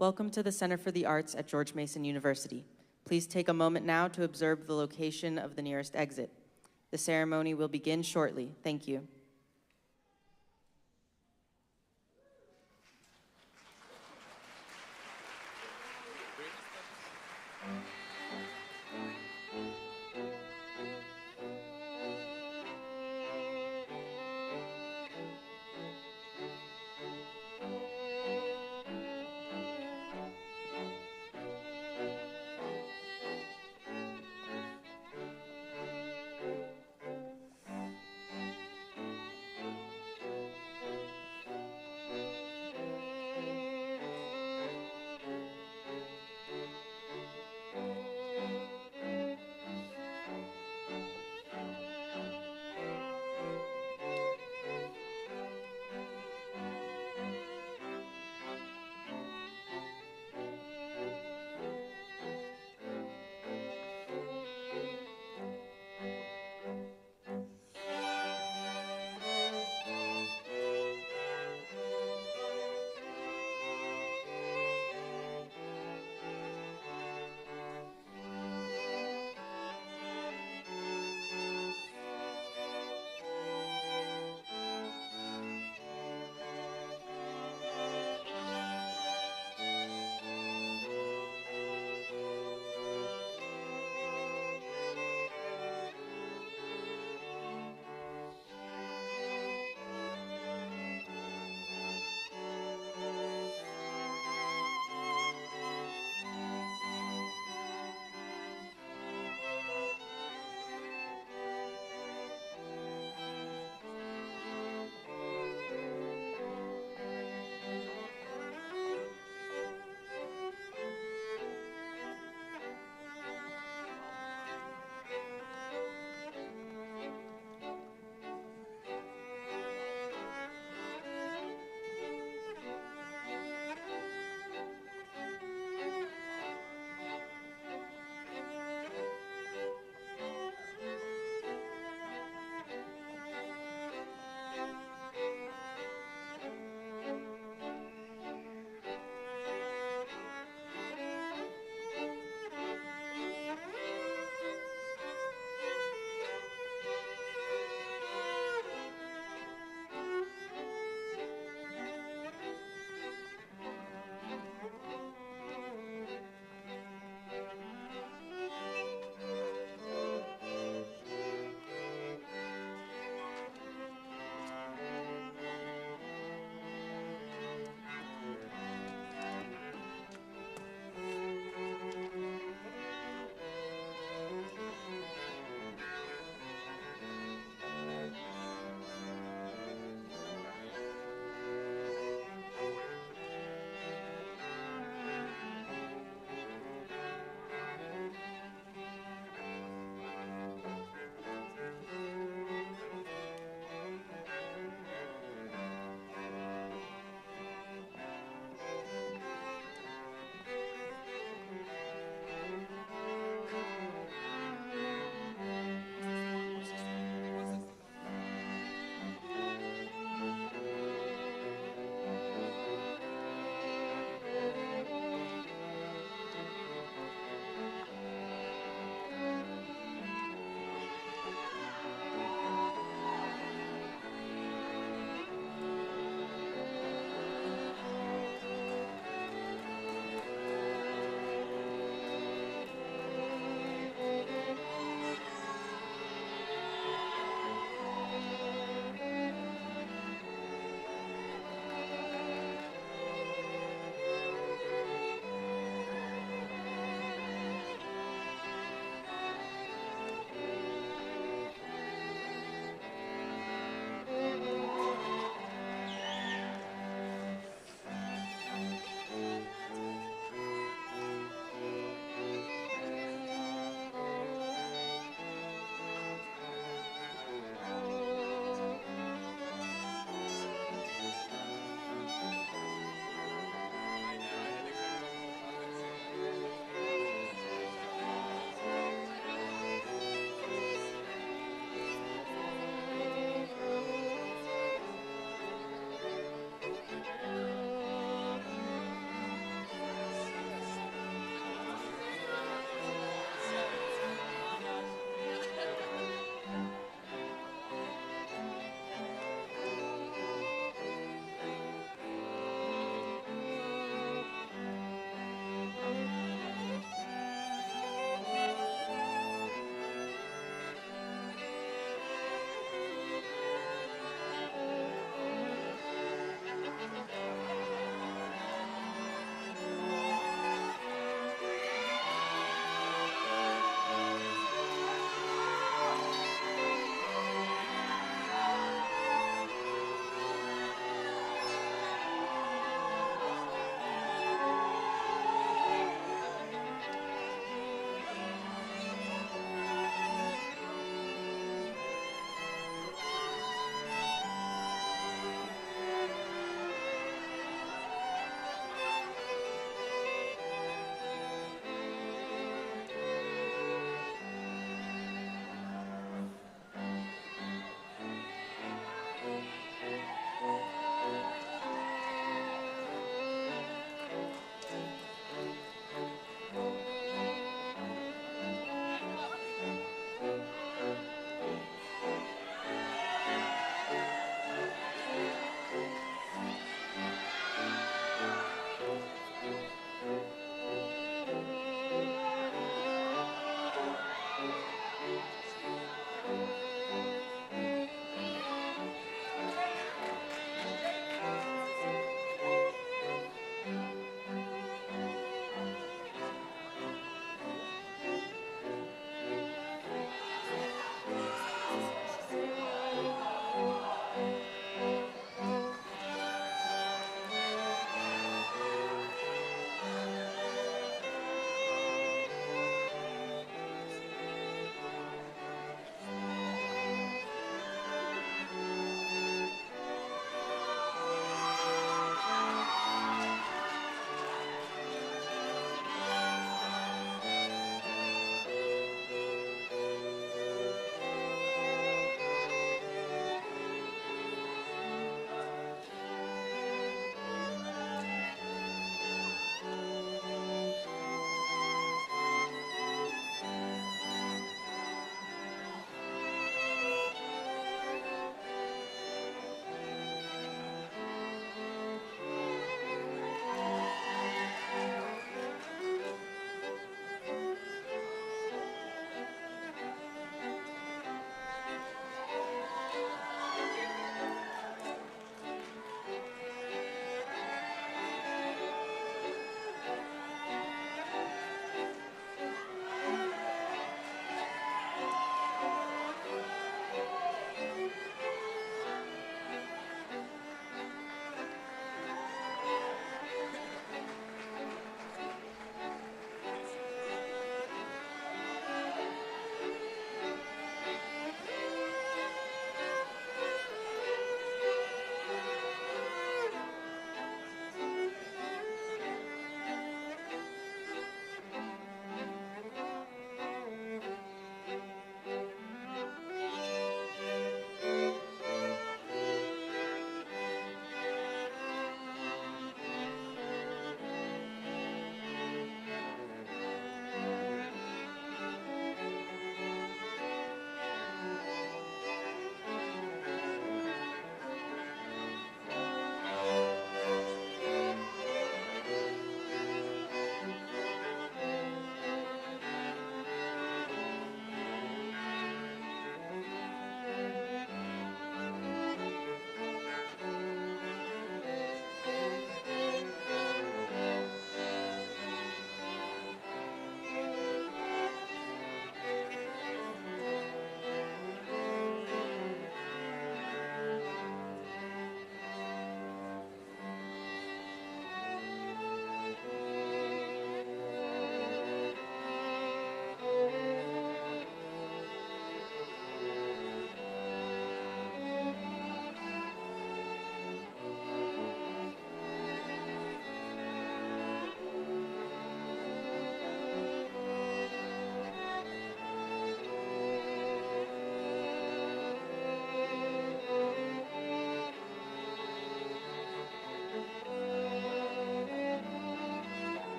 Welcome to the Center for the Arts at George Mason University. Please take a moment now to observe the location of the nearest exit. The ceremony will begin shortly. Thank you.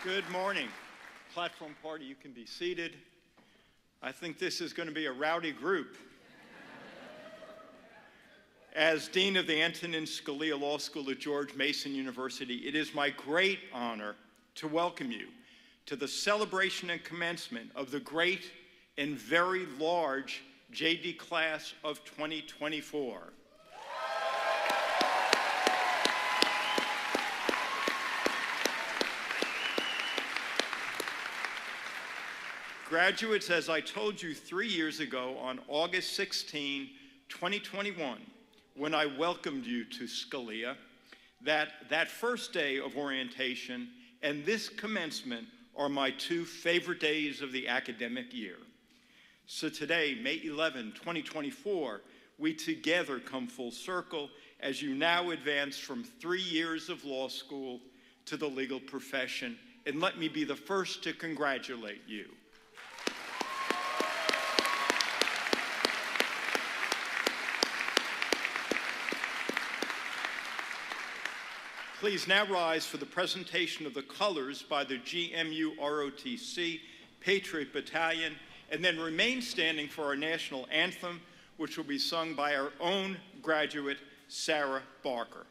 Good morning. Platform party, you can be seated. I think this is going to be a rowdy group. As Dean of the Antonin Scalia Law School at George Mason University, it is my great honor to welcome you to the celebration and commencement of the great and very large JD class of 2024. Graduates, as I told you 3 years ago on August 16, 2021, when I welcomed you to Scalia, that first day of orientation and this commencement are my two favorite days of the academic year. So today, May 11, 2024, we together come full circle as you now advance from 3 years of law school to the legal profession. And let me be the first to congratulate you. Please now rise for the presentation of the colors by the GMU ROTC Patriot Battalion, and then remain standing for our national anthem, which will be sung by our own graduate, Sarah Barker.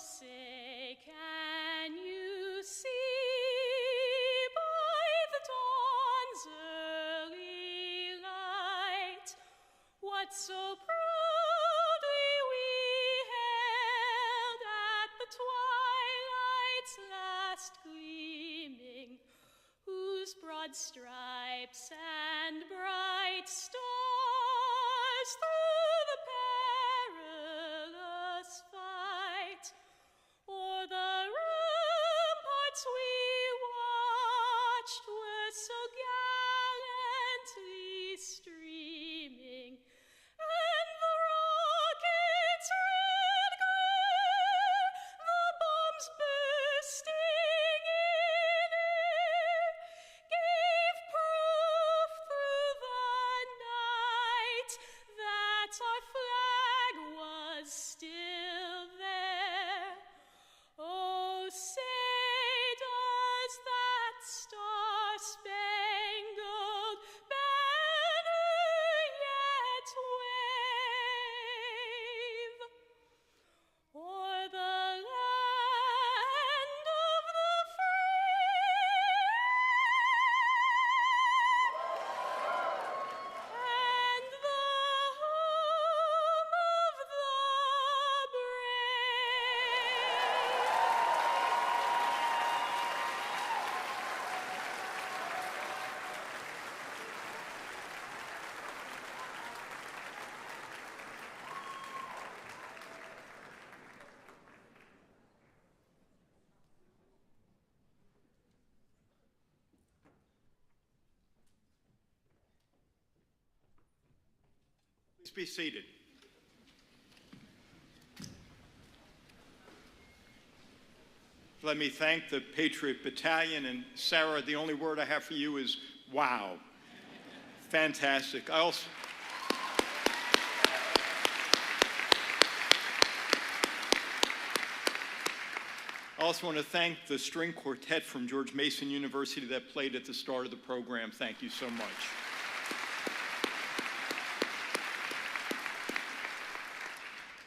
Say, can you see by the dawn's early light what so proudly we hailed at the twilight's last gleaming, whose broad stripes and bright stars through the perilous fight o'er the ramparts we watched were so gallantly streaming, and the rockets' red glare, the bombs bursting in air, gave proof through the night that our flag was still there. Oh, say, does that star-spangled banner yet wave o'er the land of the free and the home of the Please be seated. Let me thank the Patriot Battalion, and Sarah, the only word I have for you is wow. Fantastic. I also want to thank the string quartet from George Mason University that played at the start of the program. Thank you so much.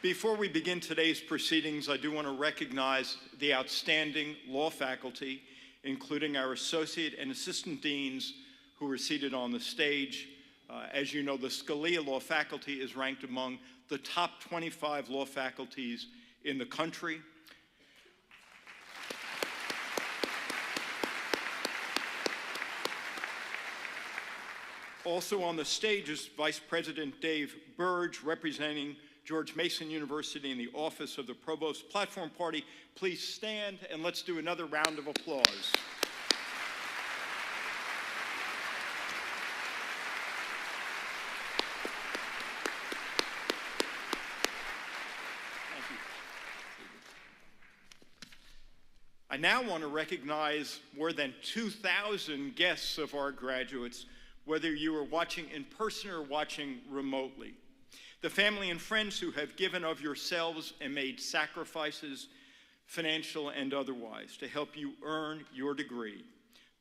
Before we begin today's proceedings, I do want to recognize the outstanding law faculty, including our associate and assistant deans who are seated on the stage. As you know, the Scalia Law faculty is ranked among the top 25 law faculties in the country. Also on the stage is Vice President Dave Burge, representing George Mason University in the Office of the Provost. Platform party, please stand and let's do another round of applause. I now want to recognize more than 2,000 guests of our graduates, whether you are watching in person or watching remotely. The family and friends who have given of yourselves and made sacrifices, financial and otherwise, to help you earn your degree.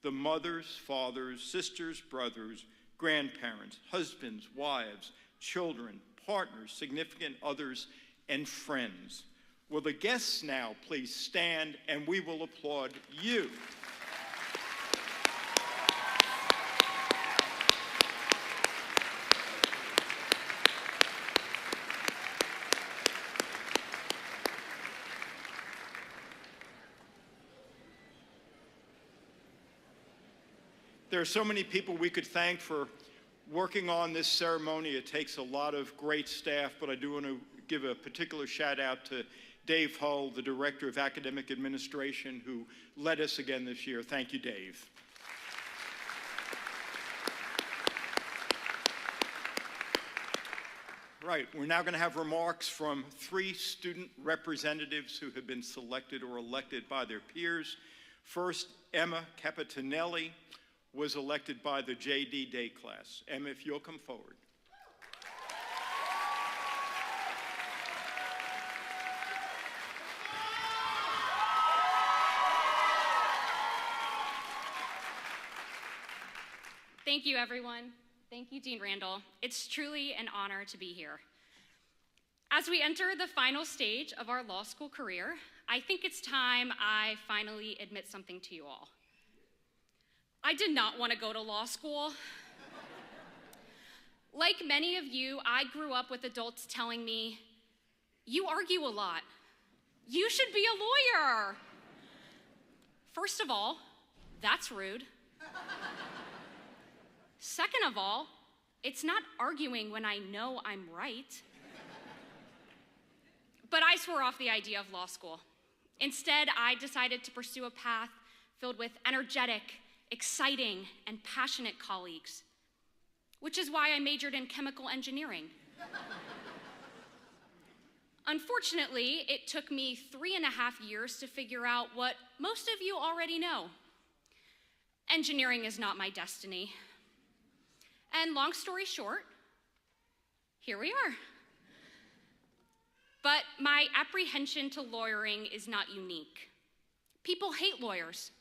The mothers, fathers, sisters, brothers, grandparents, husbands, wives, children, partners, significant others, and friends. Will the guests now please stand and we will applaud you. There are so many people we could thank for working on this ceremony. It takes a lot of great staff, but I do want to give a particular shout out to Dave Hull, the Director of Academic Administration, who led us again this year. Thank you, Dave. Right, we're now going to have remarks from 3 student representatives who have been selected or elected by their peers. First, Emma Capitanelli was elected by the J.D. Day class. Emma, if you'll come forward. Thank you, everyone. Thank you, Dean Randall. It's truly an honor to be here. As we enter the final stage of our law school career, I think it's time I finally admit something to you all. I did not want to go to law school. Like many of you, I grew up with adults telling me, "You argue a lot. You should be a lawyer." First of all, that's rude. Second of all, it's not arguing when I know I'm right. But I swore off the idea of law school. Instead, I decided to pursue a path filled with energetic, exciting, and passionate colleagues, which is why I majored in chemical engineering. Unfortunately, it took me 3.5 years to figure out what most of you already know. Engineering is not my destiny. And long story short, here we are. But my apprehension to lawyering is not unique. People hate lawyers.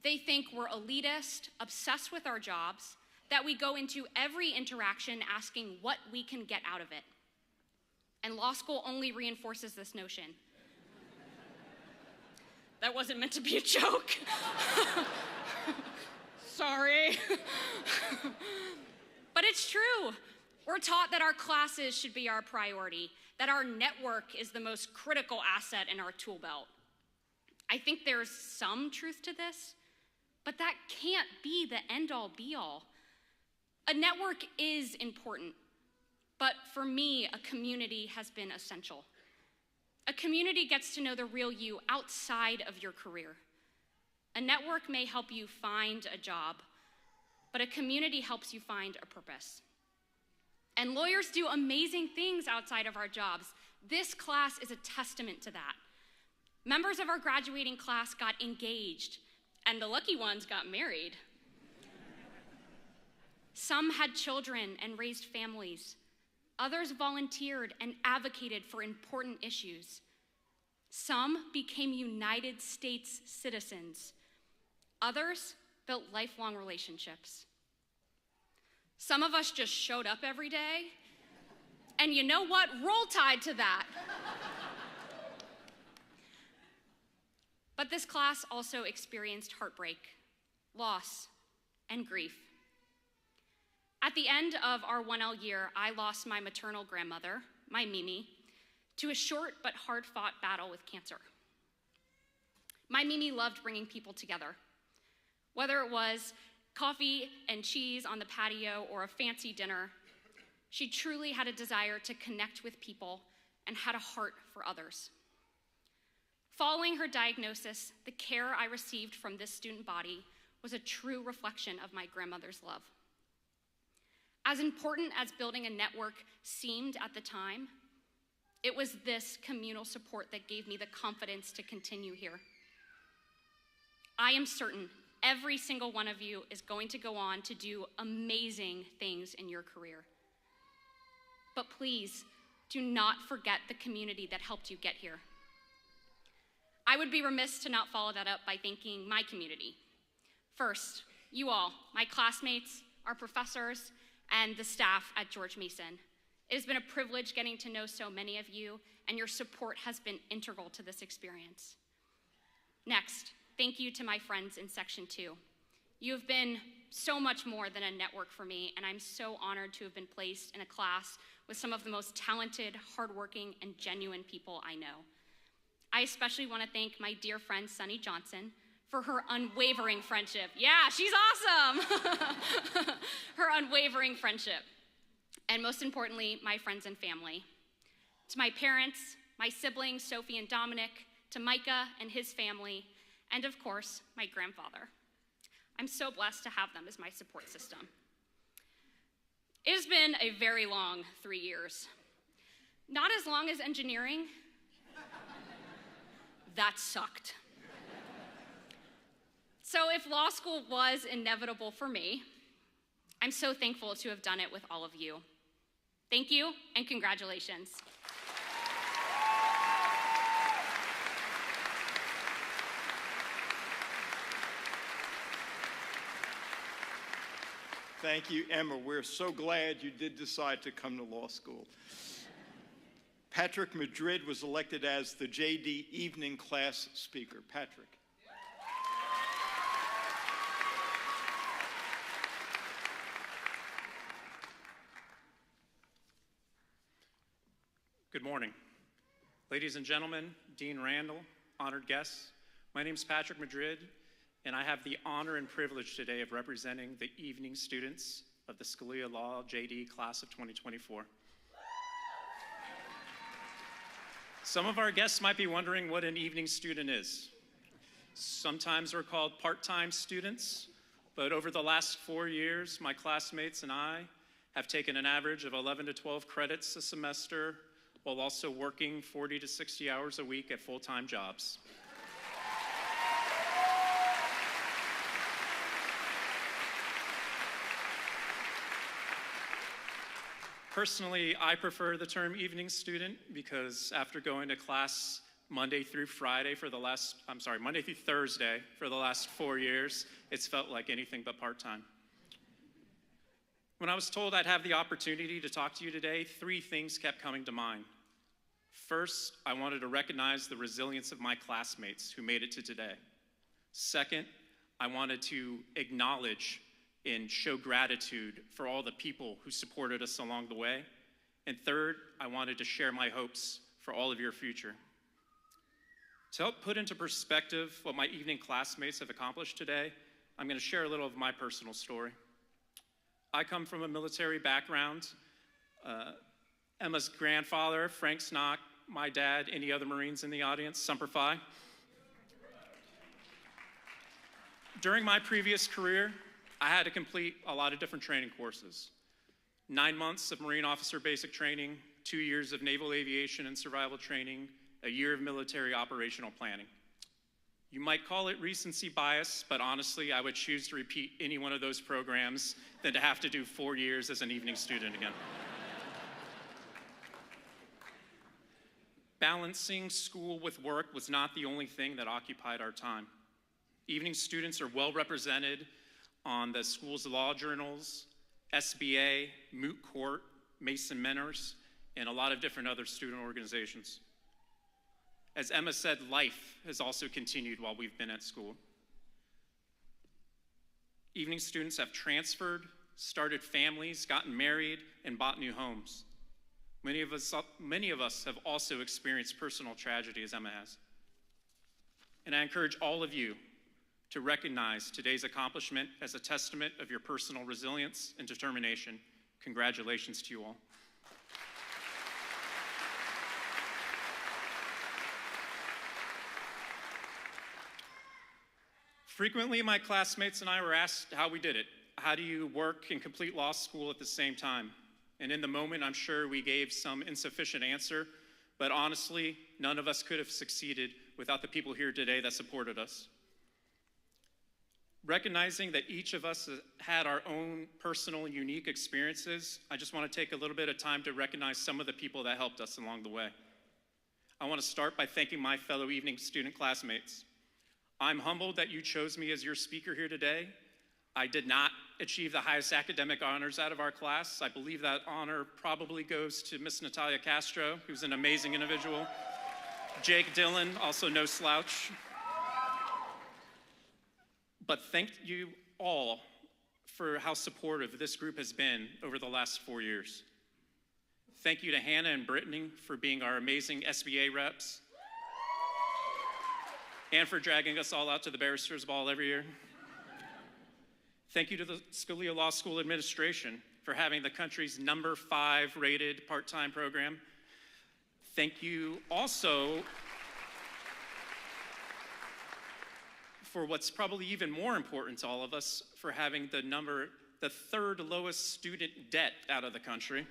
They think we're elitist, obsessed with our jobs, that we go into every interaction asking what we can get out of it. And law school only reinforces this notion. That wasn't meant to be a joke. Sorry. But it's true. We're taught that our classes should be our priority, that our network is the most critical asset in our tool belt. I think there's some truth to this, but that can't be the end-all be-all. A network is important, but for me, a community has been essential. A community gets to know the real you outside of your career. A network may help you find a job, but a community helps you find a purpose. And lawyers do amazing things outside of our jobs. This class is a testament to that. Members of our graduating class got engaged, and the lucky ones got married. Some had children and raised families. Others volunteered and advocated for important issues. Some became United States citizens. Others built lifelong relationships. Some of us just showed up every day, and you know what? Roll Tide to that. But this class also experienced heartbreak, loss, and grief. At the end of our 1L year, I lost my maternal grandmother, my Mimi, to a short but hard-fought battle with cancer. My Mimi loved bringing people together. Whether it was coffee and cheese on the patio or a fancy dinner, she truly had a desire to connect with people and had a heart for others. Following her diagnosis, the care I received from this student body was a true reflection of my grandmother's love. As important as building a network seemed at the time, it was this communal support that gave me the confidence to continue here. I am certain every single one of you is going to go on to do amazing things in your career. But please, do not forget the community that helped you get here. I would be remiss to not follow that up by thanking my community. First, you all, my classmates, our professors, and the staff at George Mason. It has been a privilege getting to know so many of you, and your support has been integral to this experience. Next, thank you to my friends in Section 2. You have been so much more than a network for me, and I'm so honored to have been placed in a class with some of the most talented, hardworking, and genuine people I know. I especially want to thank my dear friend, Sunny Johnson, for her unwavering friendship. Yeah, she's awesome! Her unwavering friendship. And most importantly, my friends and family. To my parents, my siblings, Sophie and Dominic, to Micah and his family, and of course, my grandfather. I'm so blessed to have them as my support system. It has been a very long 3 years. Not as long as engineering. That sucked. So if law school was inevitable for me, I'm so thankful to have done it with all of you. Thank you, and congratulations. Thank you, Emma. We're so glad you did decide to come to law school. Patrick Madrid was elected as the JD Evening Class Speaker. Patrick. Good morning. Ladies and gentlemen, Dean Randall, honored guests, my name is Patrick Madrid, and I have the honor and privilege today of representing the evening students of the Scalia Law JD class of 2024. Some of our guests might be wondering what an evening student is. Sometimes we're called part-time students, but over the last 4 years, my classmates and I have taken an average of 11 to 12 credits a semester while also working 40 to 60 hours a week at full-time jobs. Personally, I prefer the term evening student because after going to class Monday through Thursday for the last 4 years, it's felt like anything but part-time. When I was told I'd have the opportunity to talk to you today, 3 things kept coming to mind. First, I wanted to recognize the resilience of my classmates who made it to today. Second, I wanted to acknowledge and show gratitude for all the people who supported us along the way. And third, I wanted to share my hopes for all of your future. To help put into perspective what my evening classmates have accomplished today, I'm going to share a little of my personal story. I come from a military background. Emma's grandfather, Frank Snock, my dad, any other Marines in the audience, Semper Fi. During my previous career, I had to complete a lot of different training courses. 9 months of Marine officer basic training, 2 years of naval aviation and survival training, a year of military operational planning. You might call it recency bias, but honestly, I would choose to repeat any one of those programs than to have to do 4 years as an evening student again. Balancing school with work was not the only thing that occupied our time. Evening students are well represented on the school's law journals, SBA, Moot Court, Mason Mentors, and a lot of different other student organizations. As Emma said, life has also continued while we've been at school. Evening students have transferred, started families, gotten married, and bought new homes. Many of us have also experienced personal tragedy, as Emma has. And I encourage all of you to recognize today's accomplishment as a testament of your personal resilience and determination. Congratulations to you all. Frequently, my classmates and I were asked how we did it. How do you work and complete law school at the same time? And in the moment, I'm sure we gave some insufficient answer, but honestly, none of us could have succeeded without the people here today that supported us. Recognizing that each of us has had our own personal, unique experiences, I just want to take a little bit of time to recognize some of the people that helped us along the way. I want to start by thanking my fellow evening student classmates. I'm humbled that you chose me as your speaker here today. I did not achieve the highest academic honors out of our class. I believe that honor probably goes to Miss Natalia Castro, who's an amazing individual. Jake Dillon, also no slouch. But thank you all for how supportive this group has been over the last 4 years. Thank you to Hannah and Brittany for being our amazing SBA reps and for dragging us all out to the Barristers Ball every year. Thank you to the Scalia Law School administration for having the country's #5 rated part-time program. Thank you also for what's probably even more important to all of us, for having the third lowest student debt out of the country.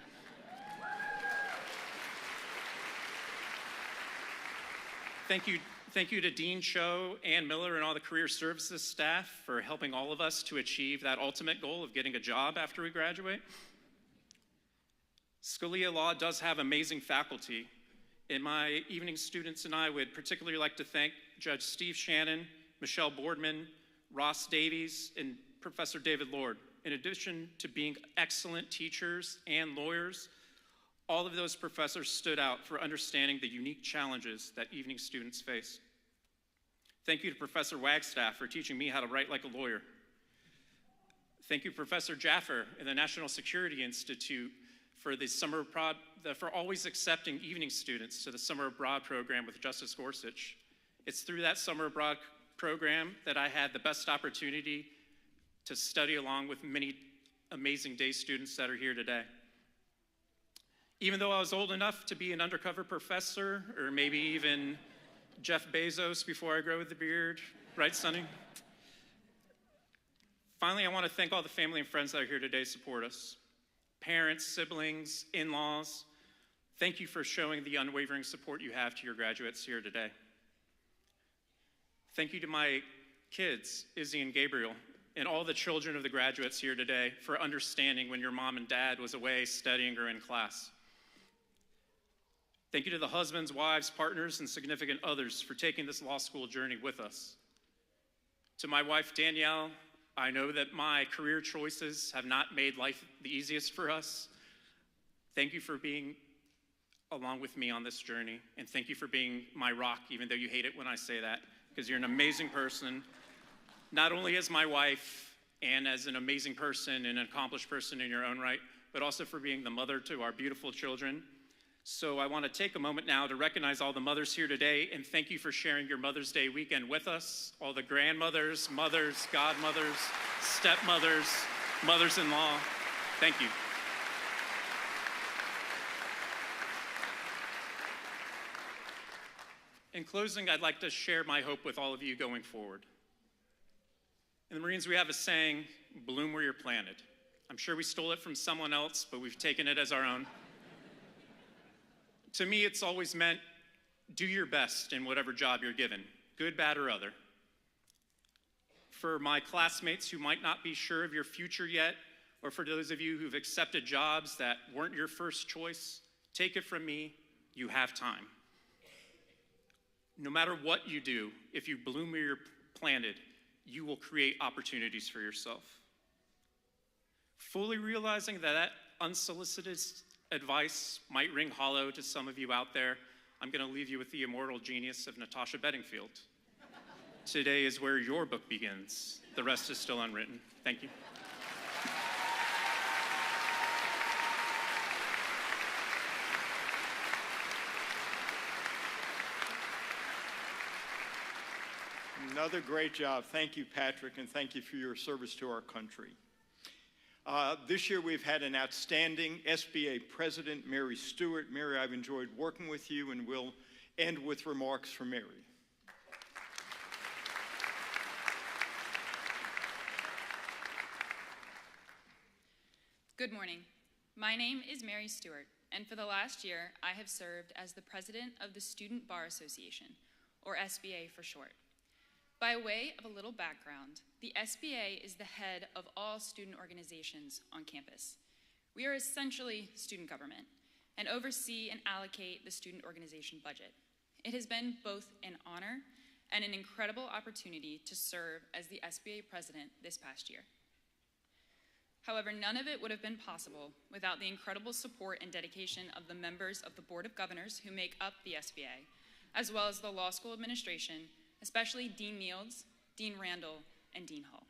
Thank you to Dean Cho, Ann Miller, and all the career services staff for helping all of us to achieve that ultimate goal of getting a job after we graduate. Scalia Law does have amazing faculty, and my evening students and I would particularly like to thank Judge Steve Shannon, Michelle Boardman, Ross Davies, and Professor David Lord. In addition to being excellent teachers and lawyers, all of those professors stood out for understanding the unique challenges that evening students face. Thank you to Professor Wagstaff for teaching me how to write like a lawyer. Thank you, Professor Jaffer in the National Security Institute for always accepting evening students to the Summer Abroad program with Justice Gorsuch. It's through that Summer Abroad program that I had the best opportunity to study along with many amazing day students that are here today. Even though I was old enough to be an undercover professor, or maybe even Jeff Bezos before I grow the beard, right, Sonny? Finally, I want to thank all the family and friends that are here today to support us. Parents, siblings, in-laws, thank you for showing the unwavering support you have to your graduates here today. Thank you to my kids, Izzy and Gabriel, and all the children of the graduates here today for understanding when your mom and dad was away studying or in class. Thank you to the husbands, wives, partners, and significant others for taking this law school journey with us. To my wife, Danielle, I know that my career choices have not made life the easiest for us. Thank you for being along with me on this journey, and thank you for being my rock, even though you hate it when I say that, because you're an amazing person, not only as my wife and as an amazing person and an accomplished person in your own right, but also for being the mother to our beautiful children. So I want to take a moment now to recognize all the mothers here today, and thank you for sharing your Mother's Day weekend with us, all the grandmothers, mothers, godmothers, stepmothers, mothers-in-law. Thank you. In closing, I'd like to share my hope with all of you going forward. In the Marines, we have a saying, bloom where you're planted. I'm sure we stole it from someone else, but we've taken it as our own. To me, it's always meant, do your best in whatever job you're given, good, bad, or other. For my classmates who might not be sure of your future yet, or for those of you who've accepted jobs that weren't your first choice, take it from me, you have time. No matter what you do, if you bloom where you're planted, you will create opportunities for yourself. Fully realizing that unsolicited advice might ring hollow to some of you out there, I'm going to leave you with the immortal genius of Natasha Bedingfield. Today is where your book begins. The rest is still unwritten. Thank you. Another great job. Thank you, Patrick, and thank you for your service to our country. This year we've had an outstanding SBA president, Mary Stewart. Mary, I've enjoyed working with you, and we'll end with remarks from Mary. Good morning. My name is Mary Stewart, and for the last year, I have served as the president of the Student Bar Association, or SBA for short. By way of a little background, the SBA is the head of all student organizations on campus. We are essentially student government and oversee and allocate the student organization budget. It has been both an honor and an incredible opportunity to serve as the SBA president this past year. However, none of it would have been possible without the incredible support and dedication of the members of the Board of Governors who make up the SBA, as well as the law school administration, especially Dean Nields, Dean Randall, and Dean Hull.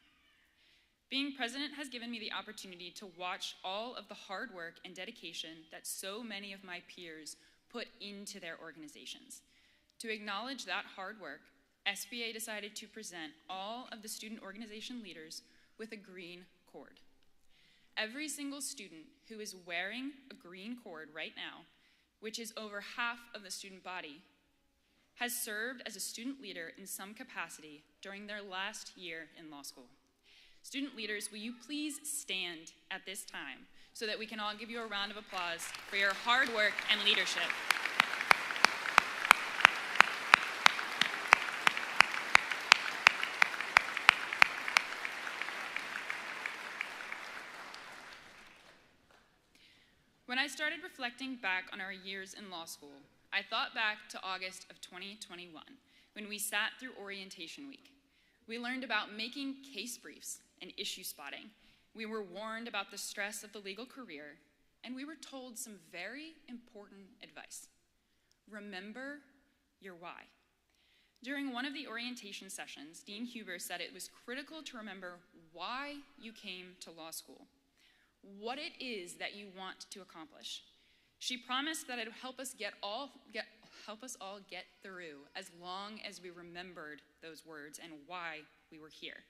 Being president has given me the opportunity to watch all of the hard work and dedication that so many of my peers put into their organizations. To acknowledge that hard work, SBA decided to present all of the student organization leaders with a green cord. Every single student who is wearing a green cord right now, which is over half of the student body, has served as a student leader in some capacity during their last year in law school. Student leaders, will you please stand at this time so that we can all give you a round of applause for your hard work and leadership. When I started reflecting back on our years in law school, I thought back to August of 2021, when we sat through orientation week. We learned about making case briefs and issue spotting. We were warned about the stress of the legal career, and we were told some very important advice. Remember your why. During one of the orientation sessions, Dean Huber said it was critical to remember why you came to law school, what it is that you want to accomplish. She promised that it would help us all get through as long as we remembered those words and why we were here.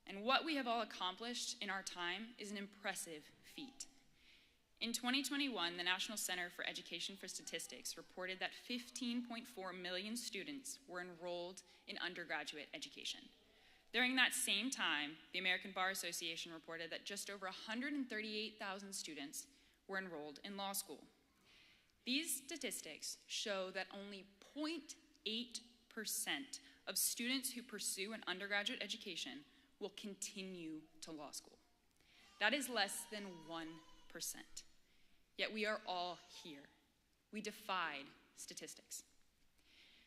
And what we have all accomplished in our time is an impressive feat. In 2021, the National Center for Education for Statistics reported that 15.4 million students were enrolled in undergraduate education. During that same time, the American Bar Association reported that just over 138,000 students were enrolled in law school. These statistics show that only 0.8% of students who pursue an undergraduate education will continue to law school. That is less than 1%. Yet we are all here. We defied statistics.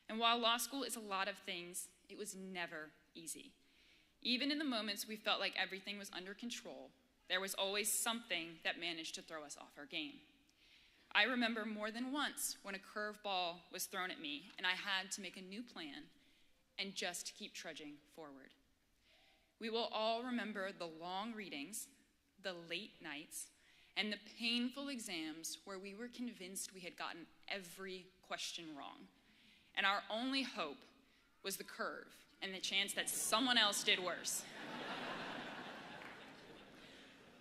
And while law school is a lot of things, it was never easy. Even in the moments we felt like everything was under control, there was always something that managed to throw us off our game. I remember more than once when a curveball was thrown at me and I had to make a new plan and just keep trudging forward. We will all remember the long readings, the late nights, and the painful exams where we were convinced we had gotten every question wrong. And our only hope was the curve and the chance that someone else did worse.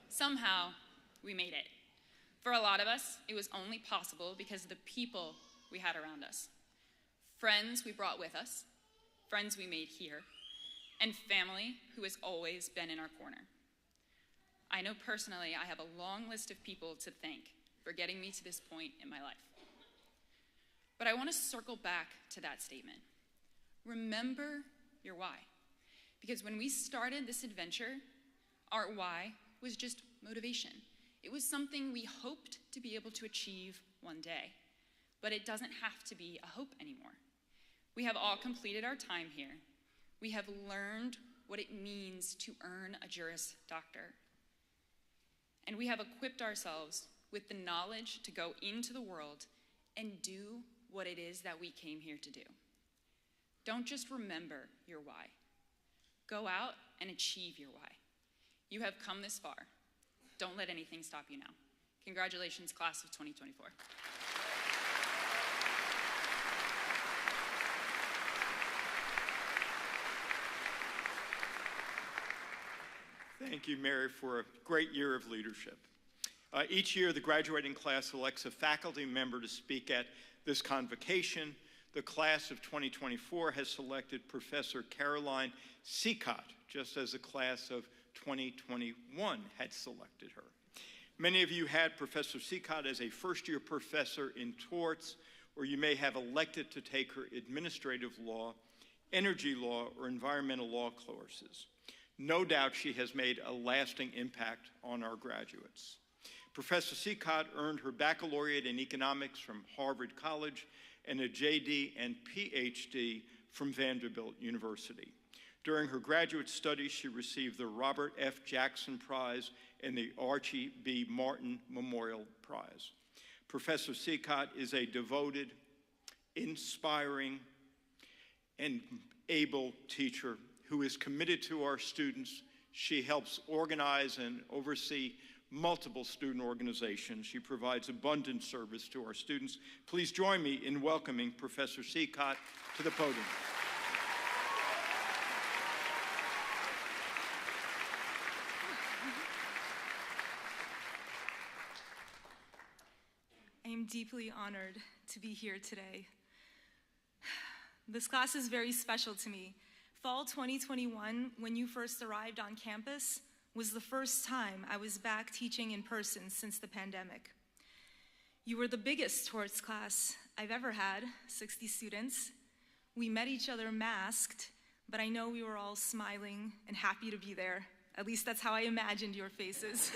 Somehow, we made it. For a lot of us, it was only possible because of the people we had around us. Friends we brought with us, friends we made here, and family who has always been in our corner. I know personally I have a long list of people to thank for getting me to this point in my life. But I want to circle back to that statement. Remember your why. Because when we started this adventure, our why was just motivation. It was something we hoped to be able to achieve one day, but it doesn't have to be a hope anymore. We have all completed our time here. We have learned what it means to earn a Juris Doctor. And we have equipped ourselves with the knowledge to go into the world and do what it is that we came here to do. Don't just remember your why. Go out and achieve your why. You have come this far. Don't let anything stop you now. Congratulations, class of 2024. Thank you, Mary, for a great year of leadership. Each year, the graduating class selects a faculty member to speak at this convocation. The class of 2024 has selected Professor Caroline Seacott, just as the class of 2021 had selected her. Many of you had Professor Seacott as a first-year professor in torts, or you may have elected to take her administrative law energy law, or environmental law courses. No doubt she has made a lasting impact on our graduates. Professor Sicot earned her baccalaureate in economics from Harvard College and a JD and PhD from Vanderbilt University. During her graduate studies, she received the Robert F. Jackson Prize and the Archie B. Martin Memorial Prize. Professor Sicot is a devoted, inspiring, and able teacher who is committed to our students. She helps organize and oversee multiple student organizations. She provides abundant service to our students. Please join me in welcoming Professor Sicot to the podium. I am deeply honored to be here today. This class is very special to me. Fall 2021, when you first arrived on campus, was the first time I was back teaching in person since the pandemic. You were the biggest torts class I've ever had, 60 students. We met each other masked, but I know we were all smiling and happy to be there. At least that's how I imagined your faces.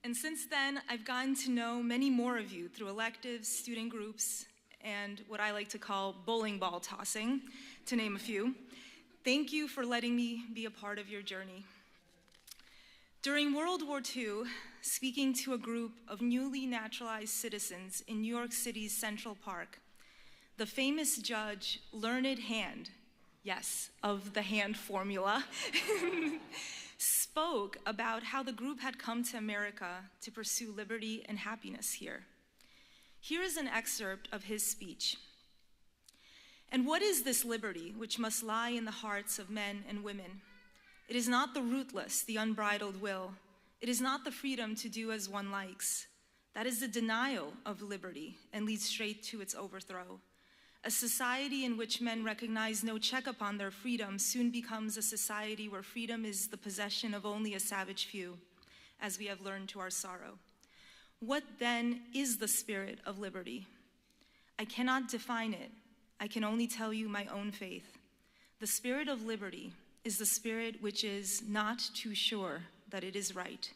And since then, I've gotten to know many more of you through electives, student groups, and what I like to call bowling ball tossing, to name a few. Thank you for letting me be a part of your journey. During World War II, speaking to a group of newly naturalized citizens in New York City's Central Park, the famous judge, Learned Hand, yes, of the hand formula, spoke about how the group had come to America to pursue liberty and happiness here. Here is an excerpt of his speech. "And what is this liberty which must lie in the hearts of men and women? It is not the rootless, the unbridled will. It is not the freedom to do as one likes. That is the denial of liberty and leads straight to its overthrow. A society in which men recognize no check upon their freedom soon becomes a society where freedom is the possession of only a savage few, as we have learned to our sorrow. What then is the spirit of liberty? I cannot define it. I can only tell you my own faith. The spirit of liberty is the spirit which is not too sure that it is right.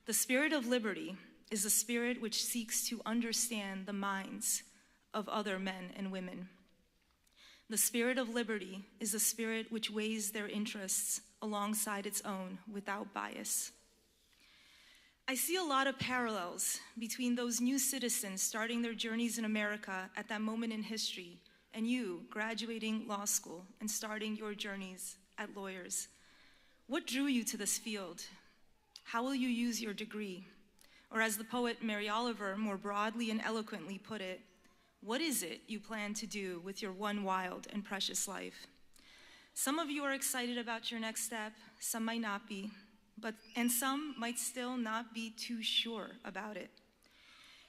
The spirit of liberty is the spirit which seeks to understand the minds of other men and women. The spirit of liberty is the spirit which weighs their interests alongside its own without bias. I see a lot of parallels between those new citizens starting their journeys in America at that moment in history and you graduating law school and starting your journeys at Lawyers. What drew you to this field? How will you use your degree? Or as the poet Mary Oliver more broadly and eloquently put it, what is it you plan to do with your one wild and precious life? Some of you are excited about your next step, some might not be, and some might still not be too sure about it.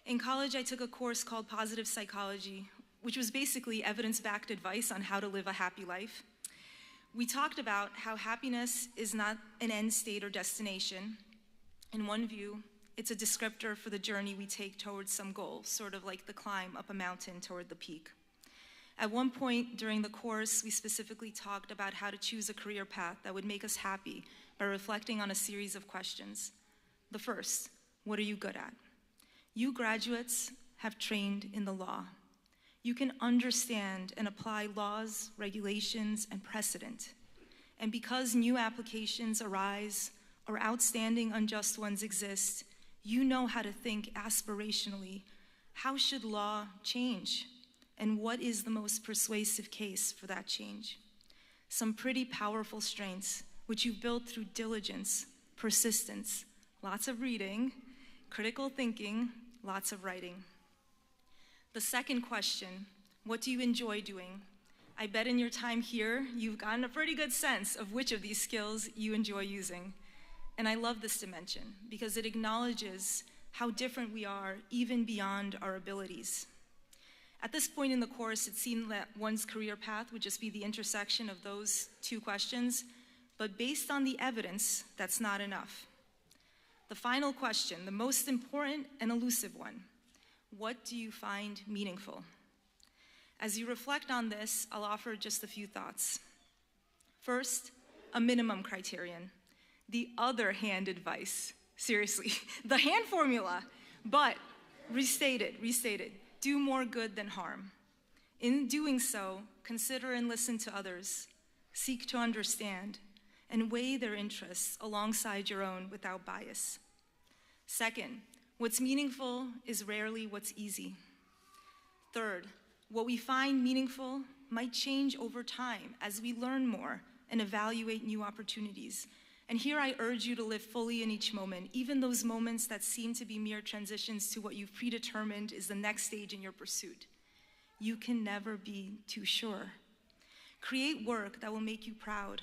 In college, I took a course called Positive Psychology, which was basically evidence-backed advice on how to live a happy life. We talked about how happiness is not an end state or destination. In one view, it's a descriptor for the journey we take towards some goal, sort of like the climb up a mountain toward the peak. At one point during the course, we specifically talked about how to choose a career path that would make us happy by reflecting on a series of questions. The first, what are you good at? You graduates have trained in the law. You can understand and apply laws, regulations, and precedent. And because new applications arise or outstanding unjust ones exist, you know how to think aspirationally. How should law change? And what is the most persuasive case for that change? Some pretty powerful strengths, which you've built through diligence, persistence, lots of reading, critical thinking, lots of writing. The second question, what do you enjoy doing? I bet in your time here, you've gotten a pretty good sense of which of these skills you enjoy using. And I love this dimension because it acknowledges how different we are even beyond our abilities. At this point in the course, it seemed that one's career path would just be the intersection of those two questions, but based on the evidence, that's not enough. The final question, the most important and elusive one, what do you find meaningful? As you reflect on this, I'll offer just a few thoughts. First, a minimum criterion. The other hand advice. Seriously, the hand formula. But restated, do more good than harm. In doing so, consider and listen to others, seek to understand, and weigh their interests alongside your own without bias. Second, what's meaningful is rarely what's easy. Third, what we find meaningful might change over time as we learn more and evaluate new opportunities. And here I urge you to live fully in each moment, even those moments that seem to be mere transitions to what you've predetermined is the next stage in your pursuit. You can never be too sure. Create work that will make you proud,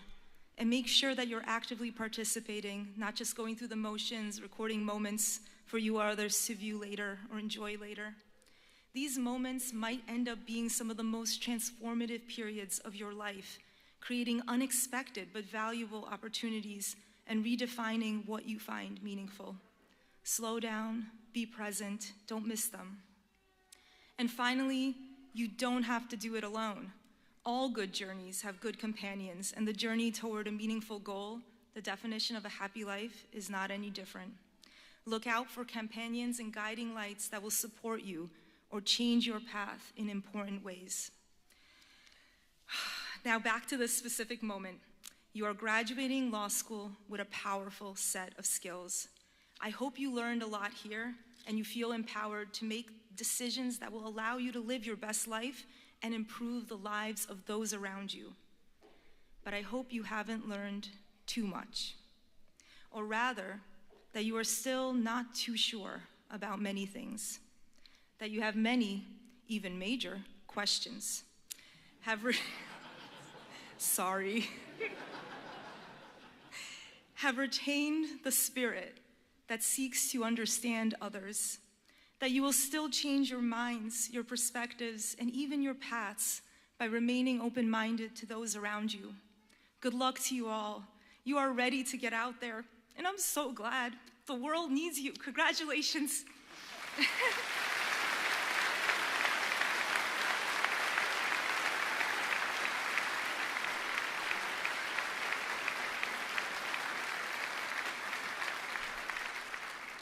and make sure that you're actively participating, not just going through the motions, recording moments for you or others to view later or enjoy later. These moments might end up being some of the most transformative periods of your life, creating unexpected but valuable opportunities and redefining what you find meaningful. Slow down, be present, don't miss them. And finally, you don't have to do it alone. All good journeys have good companions, and the journey toward a meaningful goal, the definition of a happy life, is not any different. Look out for companions and guiding lights that will support you or change your path in important ways. Now back to this specific moment. You are graduating law school with a powerful set of skills. I hope you learned a lot here and you feel empowered to make decisions that will allow you to live your best life and improve the lives of those around you. But I hope you haven't learned too much, or rather, that you are still not too sure about many things, that you have many, even major, questions. Have retained the spirit that seeks to understand others, that you will still change your minds, your perspectives, and even your paths by remaining open-minded to those around you. Good luck to you all. You are ready to get out there, and I'm so glad. The world needs you. Congratulations.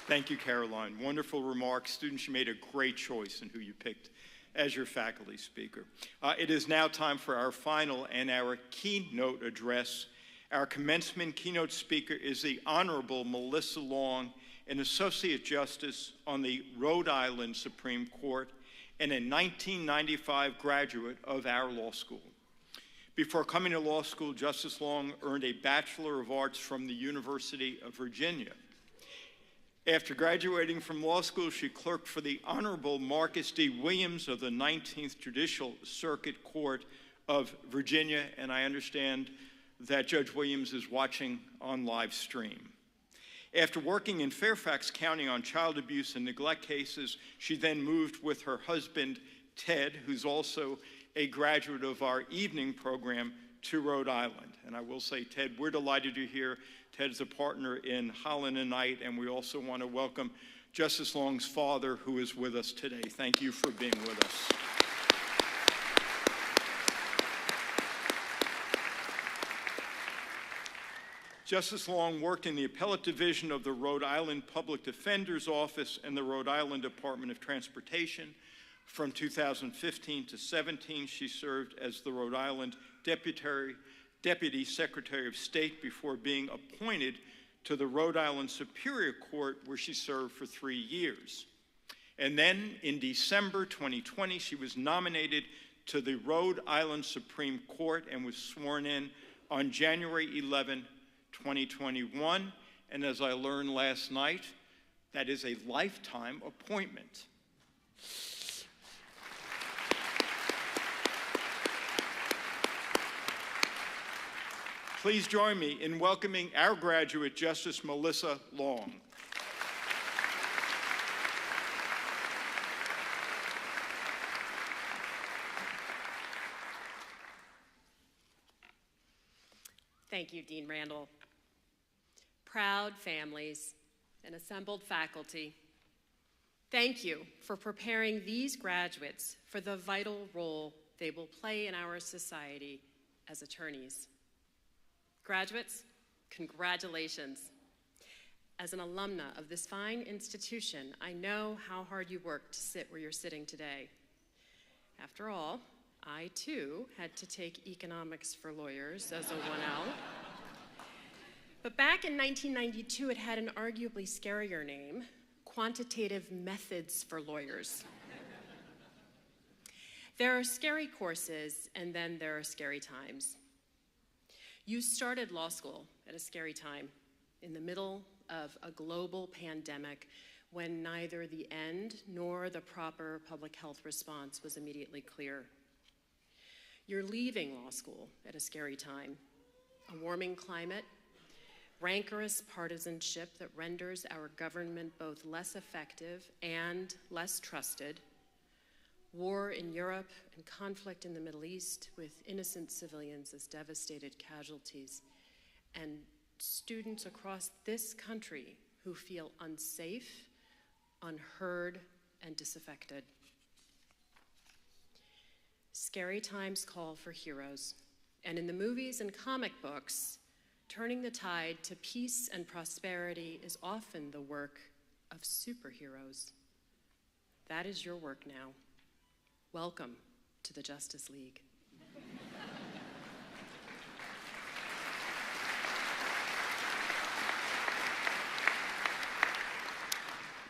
Thank you, Caroline. Wonderful remarks. Students, you made a great choice in who you picked as your faculty speaker. It is now time for our final and our keynote address. Our commencement keynote speaker is the Honorable Melissa Long, an Associate Justice on the Rhode Island Supreme Court and a 1995 graduate of our law school. Before coming to law school, Justice Long earned a Bachelor of Arts from the University of Virginia. After graduating from law school, she clerked for the Honorable Marcus D. Williams of the 19th Judicial Circuit Court of Virginia, and I understand that Judge Williams is watching on live stream. After working in Fairfax County on child abuse and neglect cases, she then moved with her husband, Ted, who's also a graduate of our evening program, to Rhode Island. And I will say, Ted, we're delighted you're here. Ted's a partner in Holland and Knight, and we also want to welcome Justice Long's father, who is with us today. Thank you for being with us. Justice Long worked in the Appellate Division of the Rhode Island Public Defender's Office and the Rhode Island Department of Transportation. From 2015 to 17, she served as the Rhode Island Deputy Secretary of State before being appointed to the Rhode Island Superior Court, where she served for 3 years. And then in December 2020, she was nominated to the Rhode Island Supreme Court and was sworn in on January 11, 2021. And as I learned last night, that is a lifetime appointment. Please join me in welcoming our graduate, Justice Melissa Long. Thank you, Dean Randall. Proud families and assembled faculty, thank you for preparing these graduates for the vital role they will play in our society as attorneys. Graduates, congratulations. As an alumna of this fine institution, I know how hard you worked to sit where you're sitting today. After all, I too had to take economics for lawyers as a 1L. But back in 1992, it had an arguably scarier name, Quantitative Methods for Lawyers. There are scary courses, and then there are scary times. You started law school at a scary time, in the middle of a global pandemic when neither the end nor the proper public health response was immediately clear. You're leaving law school at a scary time, a warming climate, rancorous partisanship that renders our government both less effective and less trusted, war in Europe and conflict in the Middle East with innocent civilians as devastated casualties, and students across this country who feel unsafe, unheard, and disaffected. Scary times call for heroes, and in the movies and comic books, turning the tide to peace and prosperity is often the work of superheroes. That is your work now. Welcome to the Justice League.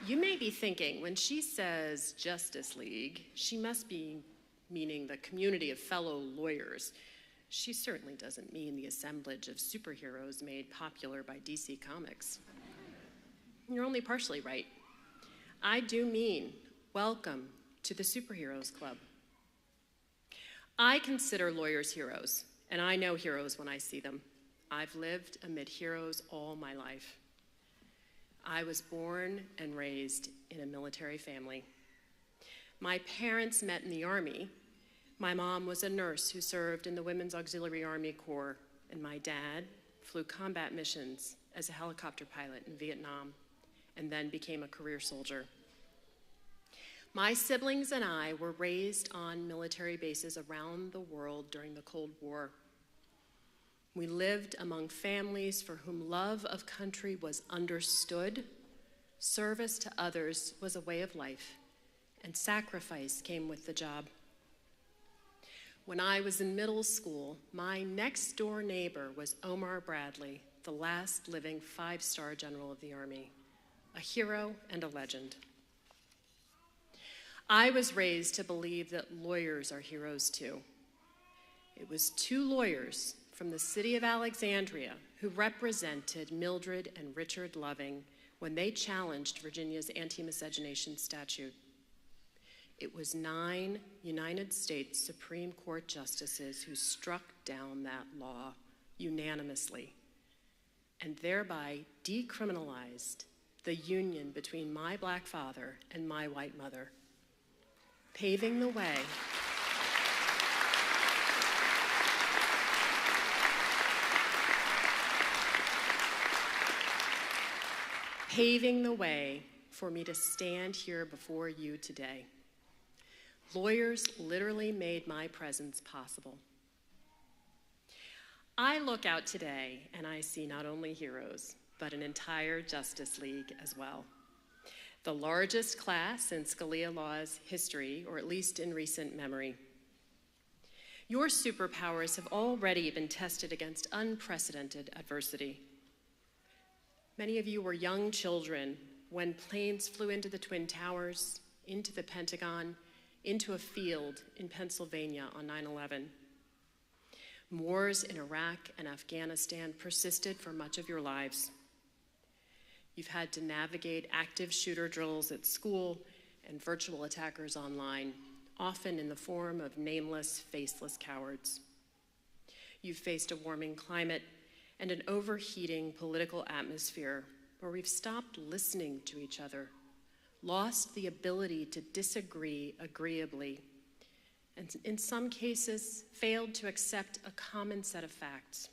You may be thinking, when she says Justice League, she must be meaning the community of fellow lawyers. She certainly doesn't mean the assemblage of superheroes made popular by DC Comics. You're only partially right. I do mean welcome to the Superheroes Club. I consider lawyers heroes, and I know heroes when I see them. I've lived amid heroes all my life. I was born and raised in a military family. My parents met in the Army. My mom was a nurse who served in the Women's Auxiliary Army Corps, and my dad flew combat missions as a helicopter pilot in Vietnam, and then became a career soldier. My siblings and I were raised on military bases around the world during the Cold War. We lived among families for whom love of country was understood, service to others was a way of life, and sacrifice came with the job. When I was in middle school, my next-door neighbor was Omar Bradley, the last living 5-star general of the Army, a hero and a legend. I was raised to believe that lawyers are heroes too. It was 2 lawyers from the city of Alexandria who represented Mildred and Richard Loving when they challenged Virginia's anti-miscegenation statute. It was 9 United States Supreme Court justices who struck down that law unanimously and thereby decriminalized the union between my black father and my white mother, paving the way for me to stand here before you today. Lawyers literally made my presence possible. I look out today and I see not only heroes, but an entire Justice League as well. The largest class in Scalia Law's history, or at least in recent memory. Your superpowers have already been tested against unprecedented adversity. Many of you were young children when planes flew into the Twin Towers, into the Pentagon, into a field in Pennsylvania on 9/11. Wars in Iraq and Afghanistan persisted for much of your lives. You've had to navigate active shooter drills at school and virtual attackers online, often in the form of nameless, faceless cowards. You've faced a warming climate and an overheating political atmosphere where we've stopped listening to each other, lost the ability to disagree agreeably, and in some cases, failed to accept a common set of facts.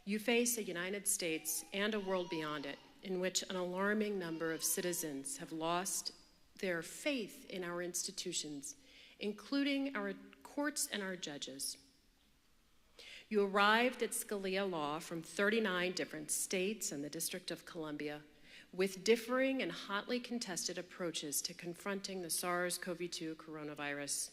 You face a United States and a world beyond it in which an alarming number of citizens have lost their faith in our institutions, including our courts and our judges. You arrived at Scalia law from 39 different states and the District of Columbia, with differing and hotly contested approaches to confronting the SARS-CoV-2 coronavirus.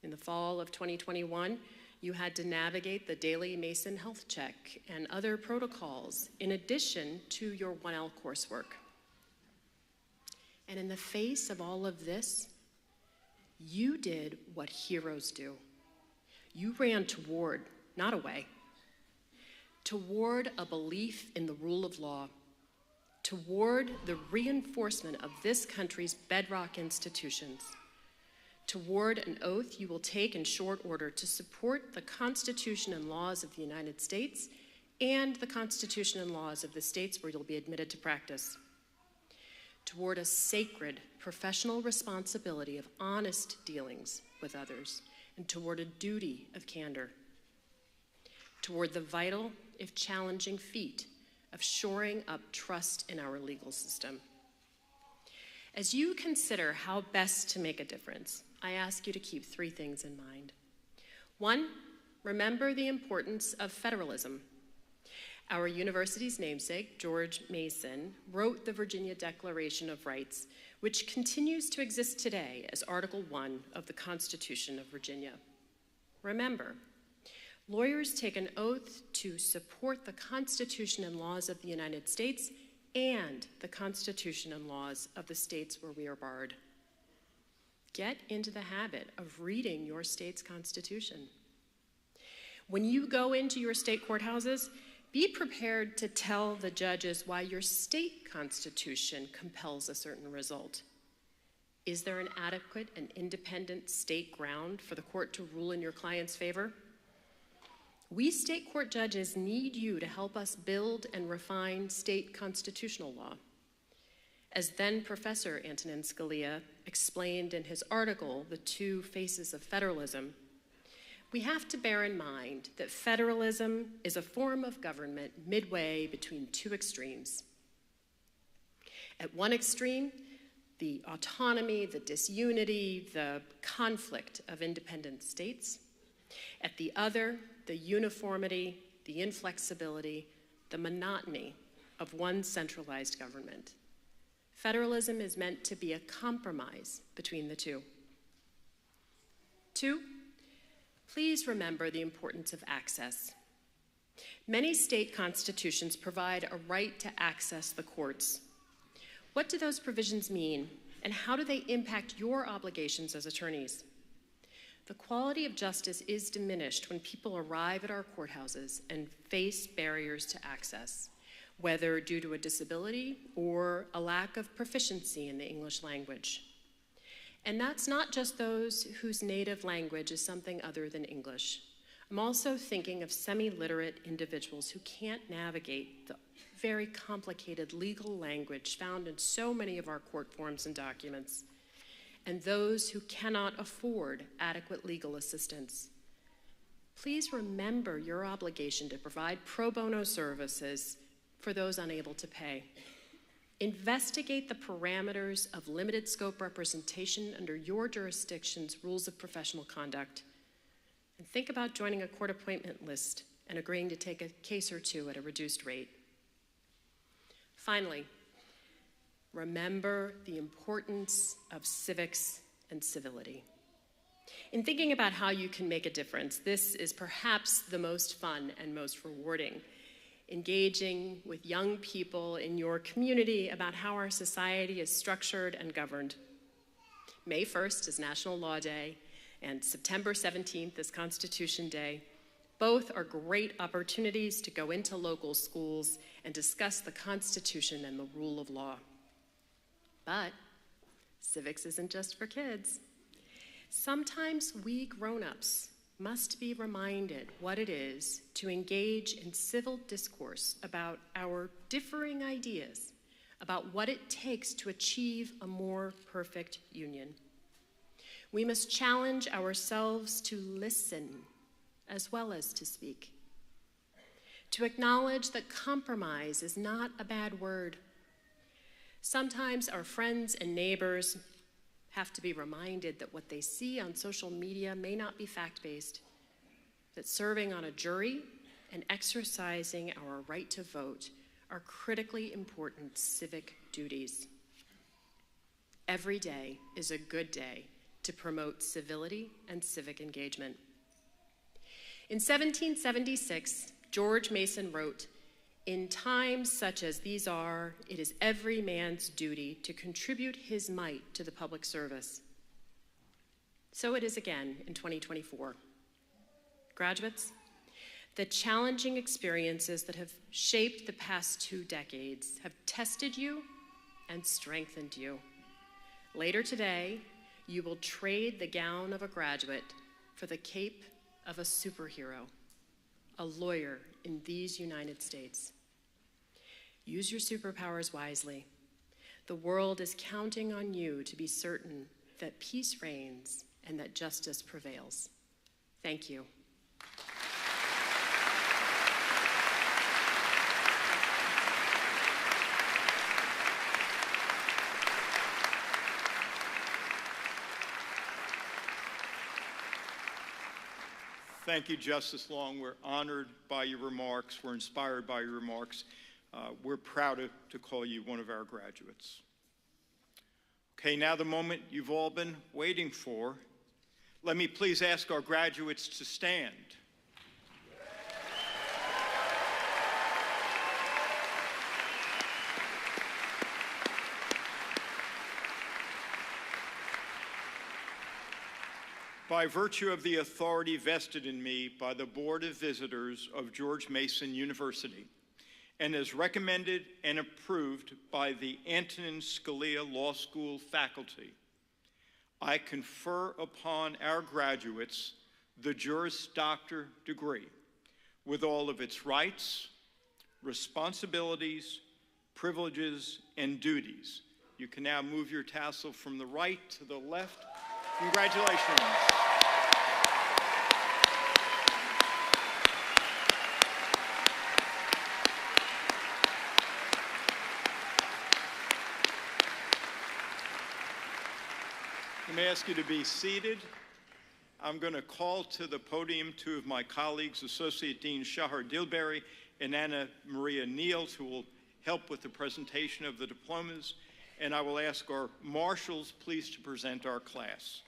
In the fall of 2021, you had to navigate the daily Mason health check and other protocols, in addition to your 1L coursework. And in the face of all of this, you did what heroes do. You ran toward, not away, toward a belief in the rule of law, toward the reinforcement of this country's bedrock institutions, toward an oath you will take in short order to support the Constitution and laws of the United States and the Constitution and laws of the states where you'll be admitted to practice, toward a sacred professional responsibility of honest dealings with others, and toward a duty of candor, toward the vital, if challenging, feat of shoring up trust in our legal system. As you consider how best to make a difference, I ask you to keep three things in mind. One, remember the importance of federalism. Our university's namesake, George Mason, wrote the Virginia Declaration of Rights, which continues to exist today as Article 1 of the Constitution of Virginia. Remember, lawyers take an oath to support the Constitution and laws of the United States and the Constitution and laws of the states where we are barred. Get into the habit of reading your state's constitution. When you go into your state courthouses, be prepared to tell the judges why your state constitution compels a certain result. Is there an adequate and independent state ground for the court to rule in your client's favor? We state court judges need you to help us build and refine state constitutional law. As then Professor Antonin Scalia explained in his article, The Two Faces of Federalism, we have to bear in mind that federalism is a form of government midway between two extremes. At one extreme, the autonomy, the disunity, the conflict of independent states. At the other, the uniformity, the inflexibility, the monotony of one centralized government. Federalism is meant to be a compromise between the two. Two, please remember the importance of access. Many state constitutions provide a right to access the courts. What do those provisions mean, and how do they impact your obligations as attorneys? The quality of justice is diminished when people arrive at our courthouses and face barriers to access, whether due to a disability or a lack of proficiency in the English language. And that's not just those whose native language is something other than English. I'm also thinking of semi-literate individuals who can't navigate the very complicated legal language found in so many of our court forms and documents, and those who cannot afford adequate legal assistance. Please remember your obligation to provide pro bono services for those unable to pay. Investigate the parameters of limited scope representation under your jurisdiction's rules of professional conduct. And think about joining a court appointment list and agreeing to take a case or two at a reduced rate. Finally, remember the importance of civics and civility. In thinking about how you can make a difference, this is perhaps the most fun and most rewarding. Engaging with young people in your community about how our society is structured and governed. May 1st is National Law Day, and September 17th is Constitution Day. Both are great opportunities to go into local schools and discuss the Constitution and the rule of law. But civics isn't just for kids. Sometimes we grown-ups must be reminded what it is to engage in civil discourse about our differing ideas about what it takes to achieve a more perfect union. We must challenge ourselves to listen as well as to speak, to acknowledge that compromise is not a bad word. Sometimes our friends and neighbors have to be reminded that what they see on social media may not be fact-based, that serving on a jury and exercising our right to vote are critically important civic duties. Every day is a good day to promote civility and civic engagement. In 1776, George Mason wrote, "In times such as these are, it is every man's duty to contribute his mite to the public service." So it is again in 2024. Graduates, the challenging experiences that have shaped the past 2 decades have tested you and strengthened you. Later today, you will trade the gown of a graduate for the cape of a superhero, a lawyer in these United States. Use your superpowers wisely. The world is counting on you to be certain that peace reigns and that justice prevails. Thank you. Thank you, Justice Long. We're honored by your remarks. We're inspired by your remarks. We're proud to call you one of our graduates. Okay, now the moment you've all been waiting for. Let me please ask our graduates to stand. By virtue of the authority vested in me by the Board of Visitors of George Mason University, and as recommended and approved by the Antonin Scalia Law School faculty, I confer upon our graduates the Juris Doctor degree with all of its rights, responsibilities, privileges, and duties. You can now move your tassel from the right to the left. Congratulations. Let me ask you to be seated. I'm going to call to the podium 2 of my colleagues, Associate Dean Shahar Dilberry and Anna Maria Niels, who will help with the presentation of the diplomas. And I will ask our marshals, please, to present our class.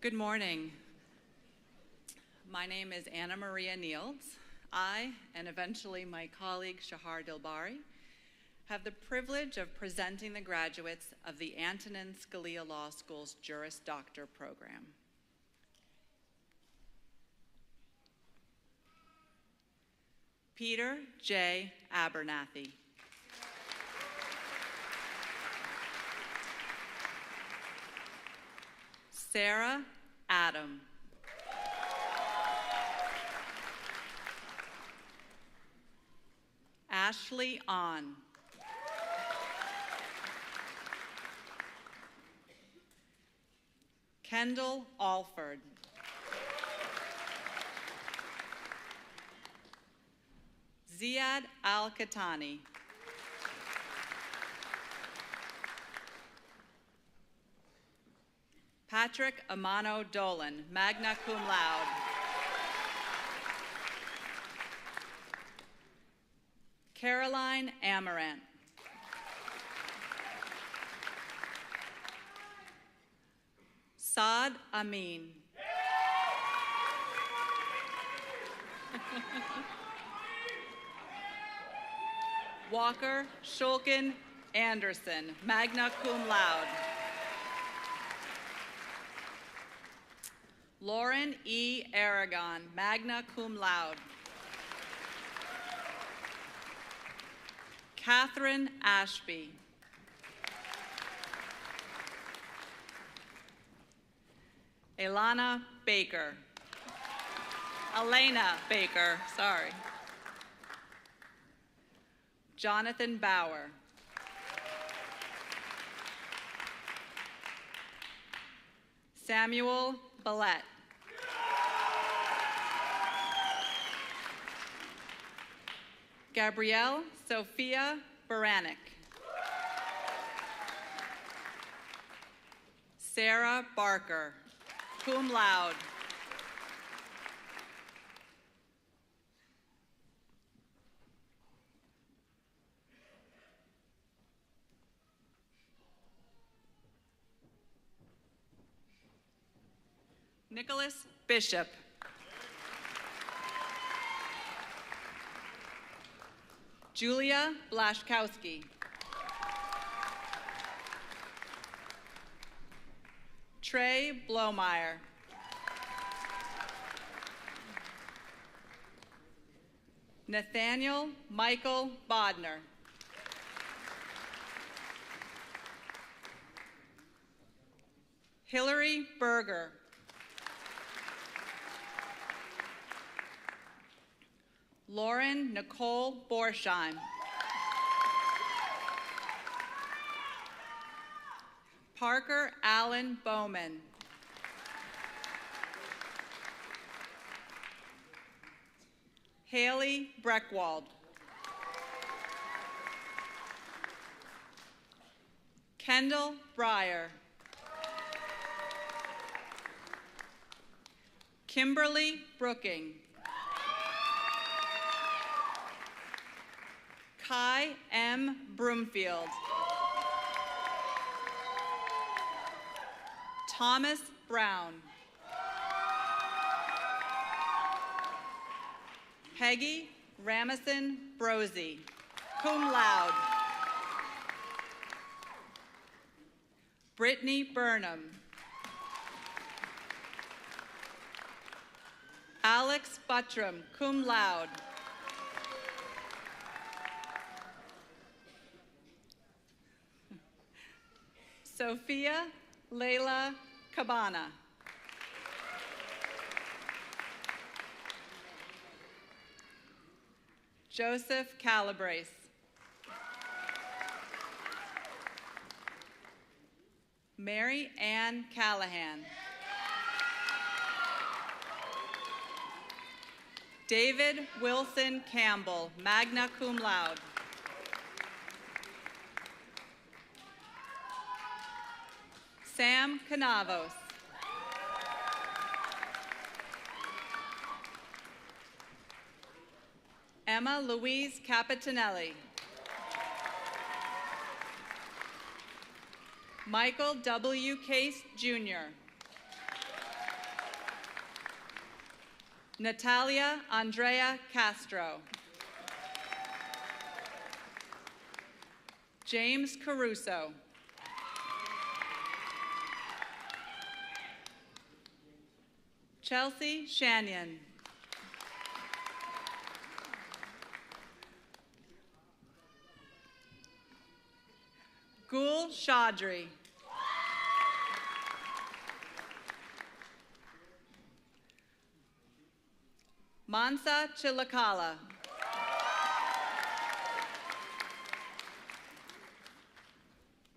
Good morning. My name is Anna Maria Niels. I, and eventually my colleague Shahar Dilbari, have the privilege of presenting the graduates of the Antonin Scalia Law School's Juris Doctor program. Peter J. Abernathy. Sarah Adam. Ashley On. Kendall Alford. Ziad Al-Katani. Patrick Amano Dolan, magna cum laude. Caroline Amarant. Saad Amin. Walker Shulkin Anderson, magna cum laude. Lauren E. Aragon, magna cum laude. Catherine Ashby. Elena Baker. Elena Baker, sorry. Jonathan Bauer. Samuel Ballette. Gabrielle Sophia Baranek. Sarah Barker, cum laude. Nicholas Bishop. Julia Blashkowski. Trey Blomeyer. Nathaniel Michael Bodner. Hillary Berger. Lauren Nicole Borsheim. Parker Allen Bowman. Haley Breckwald. Kendall Breyer. Kimberly Brooking. Kai M. Broomfield. Thomas Brown. Peggy Ramison Brosey, cum laude. Brittany Burnham. Alex Buttram, cum laude. Sophia Leila Cabana. Joseph Calabrese. Mary Ann Callahan. David Wilson Campbell, magna cum laude. Sam Canavos. Emma Louise Capitanelli. Michael W. Case, Jr. Natalia Andrea Castro. James Caruso. Chelsea Shannon. Gul Chaudhry. Mansa Chilakala.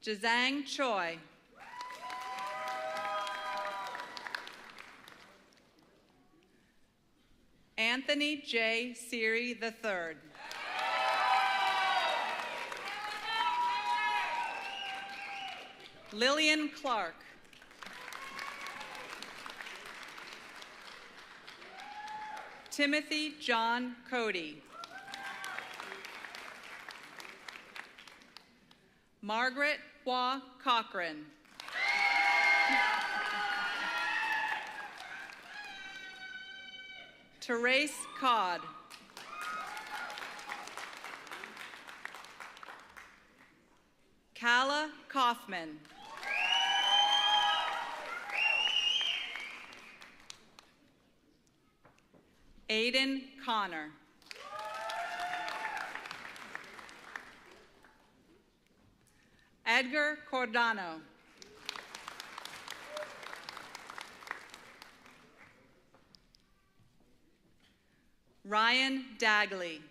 Jazang Choi. Anthony J. Siri III. Lillian Clark. Timothy John Cody. Margaret Hua Cochran. Therese Codd. Kala Kaufman. Aiden Connor. Edgar Cordano. Ryan Dagley.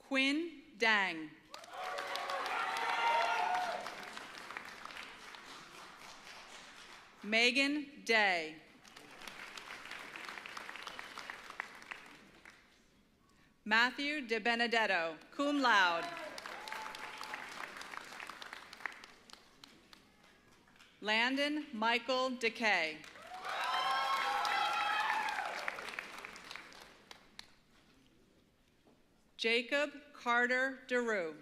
Quinn Dang. Megan Day. Matthew De Benedetto, cum laude. Landon Michael DeKay. Jacob Carter DeRue.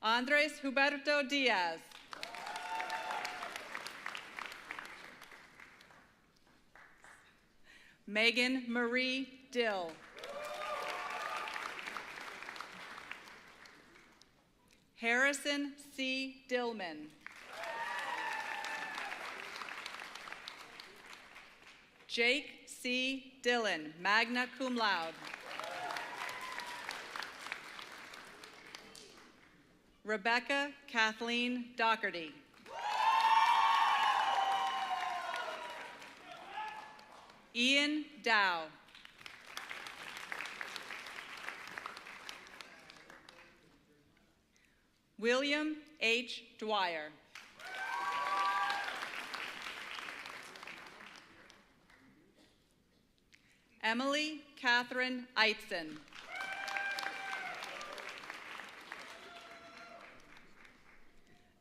Andres Huberto Diaz. Megan Marie Dill. Harrison C. Dillman. Jake C. Dillon, magna cum laude. Rebecca Kathleen Doherty. Ian Dow. William H. Dwyer. Emily Catherine Eitzen.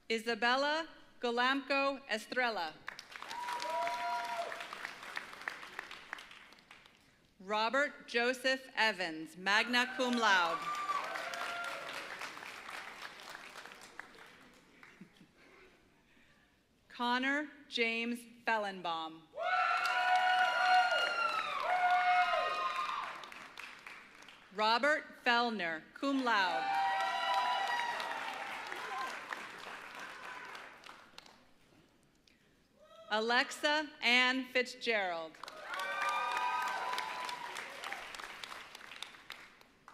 Isabella Galamco Estrella. Robert Joseph Evans, magna cum laude. Connor James Fellenbaum. Robert Fellner, cum laude. Alexa Ann Fitzgerald.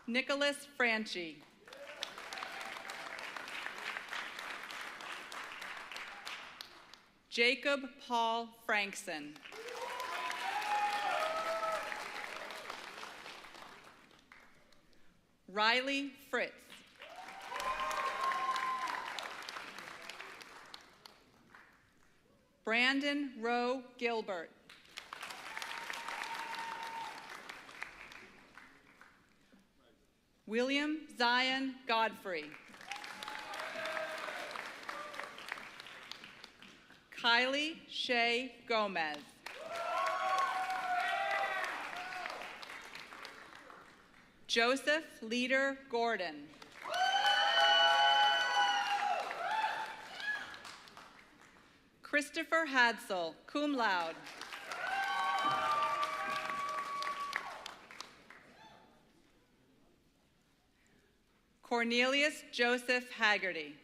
Nicholas Franchi. Jacob Paul Frankson. Riley Fritz. Brandon Rowe Gilbert. William Zion Godfrey. Kylie Shea Gomez. Joseph Leader Gordon. Christopher Hadsel, cum laude. Cornelius Joseph Haggerty.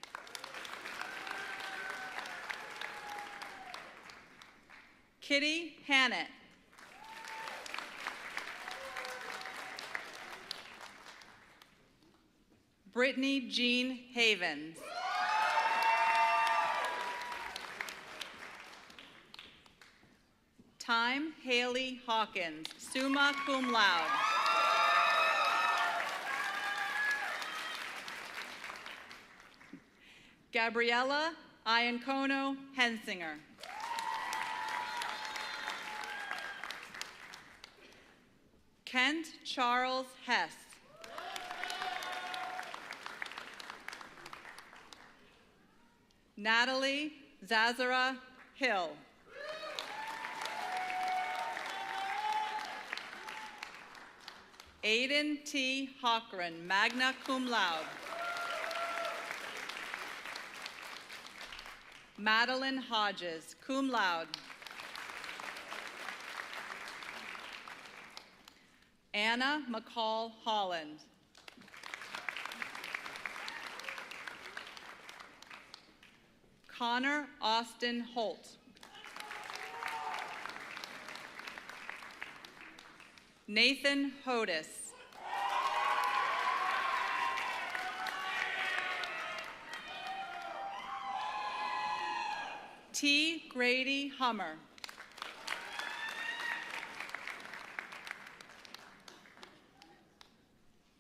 Kitty Hannett. Brittany Jean Havens. Time Haley Hawkins, summa cum laude. Gabriella Iancono Hensinger. Kent Charles Hess. Natalie Zazara Hill. Aiden T. Hockren, magna cum laude. Madeline Hodges, cum laude. Anna McCall Holland. Connor Austin Holt. Nathan Hodis. T. Grady Hummer.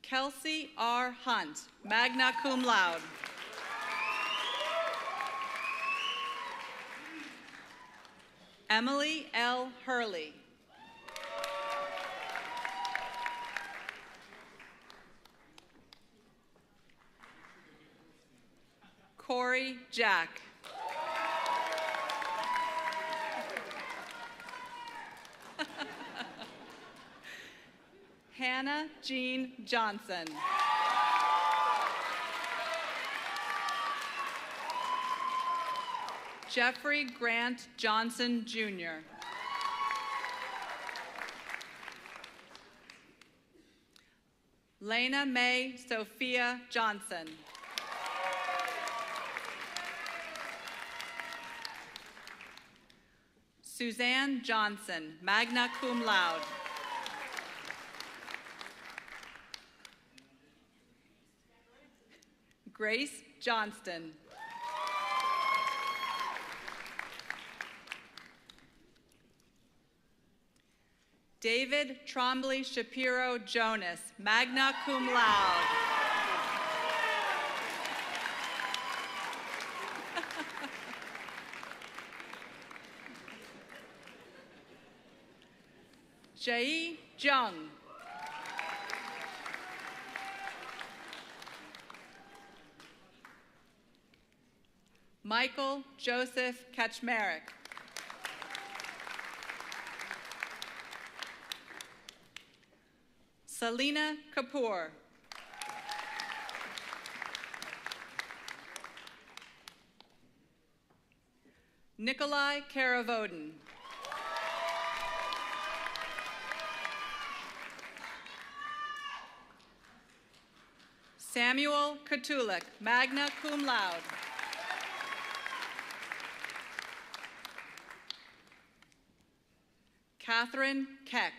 Kelsey R. Hunt, magna cum laude. Emily L. Hurley. Corey Jack. Hannah Jean Johnson. Jeffrey Grant Johnson, Jr. Lena Mae Sophia Johnson. Suzanne Johnson, magna cum laude. Grace Johnston. David Trombley Shapiro Jonas, magna cum laude. Jae Jung. Michael Joseph Kaczmarek. Selena Kapoor. Nikolai Karavoden. Samuel Katulik, magna cum laude. Catherine Keck.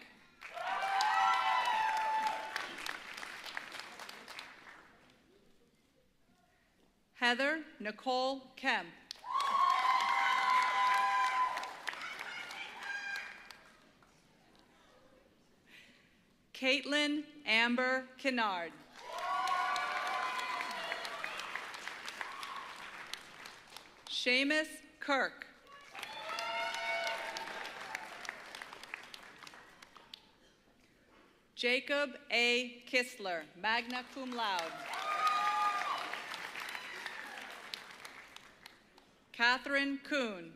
Heather Nicole Kemp. Caitlin Amber Kennard. Seamus Kirk. Jacob A. Kistler, magna cum laude. Catherine Kuhn.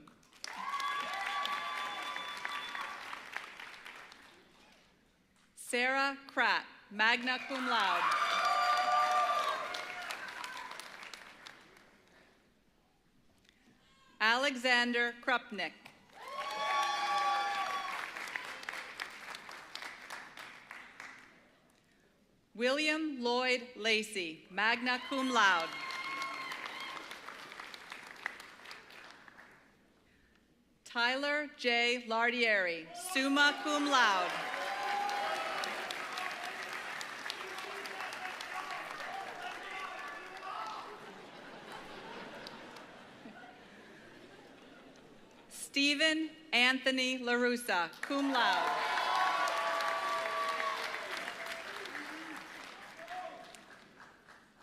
Sarah Kratt, magna cum laude. Alexander Krupnik. William Lloyd Lacey, magna cum laude. Tyler J. Lardieri, summa cum laude. Stephen Anthony LaRussa, cum laude.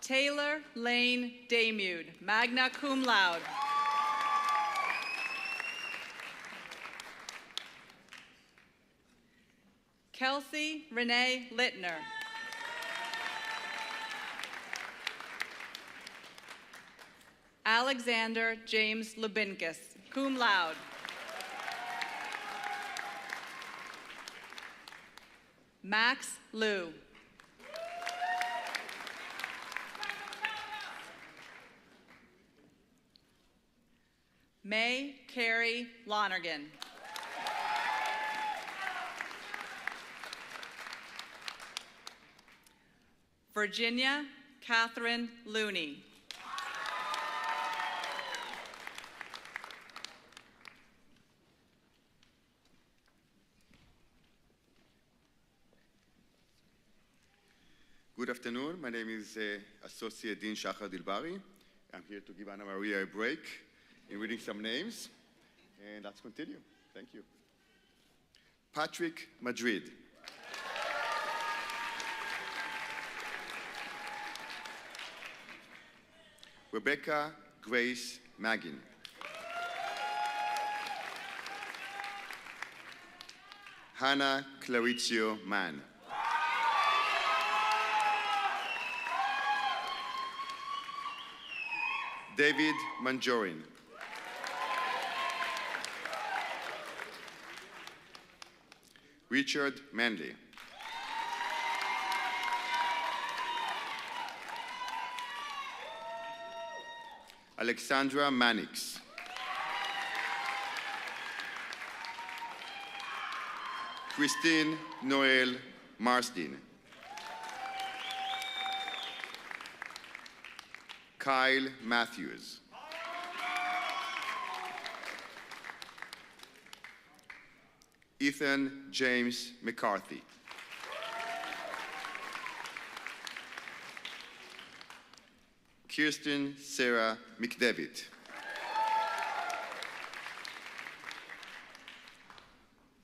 Taylor Lane Damude, magna cum laude. Kelsey Renee Littner. Alexander James Lubinkus, cum laude. Max Liu. May Carey Lonergan. Virginia Catherine Looney. Good afternoon. My name is Associate Dean Shachar Dilbari. I'm here to give Anna Maria a break in reading some names. And let's continue. Thank you. Patrick Madrid. Rebecca Grace Magin. Hannah Clarizio Mann. David Manjorin. Richard Manley. Alexandra Mannix. Christine Noel Marsden. Kyle Matthews. Ethan James McCarthy. Kirsten Sarah McDevitt.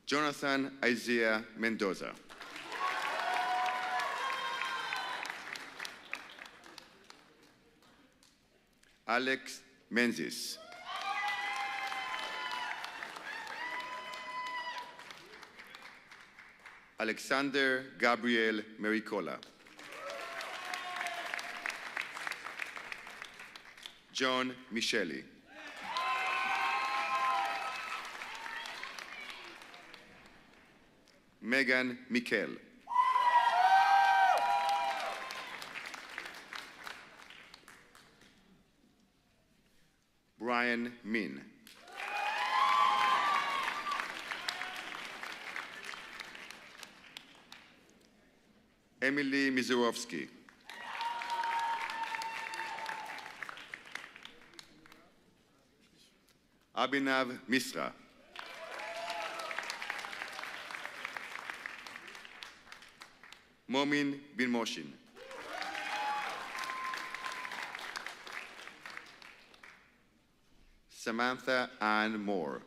Jonathan Isaiah Mendoza. Alex Menzies. Alexander Gabriel Mericola. John Micheli. Megan Mikel. Brian Min. Emily Mizurovsky. Abhinav Misra. Momin Bin Moshin. Samantha Ann Moore.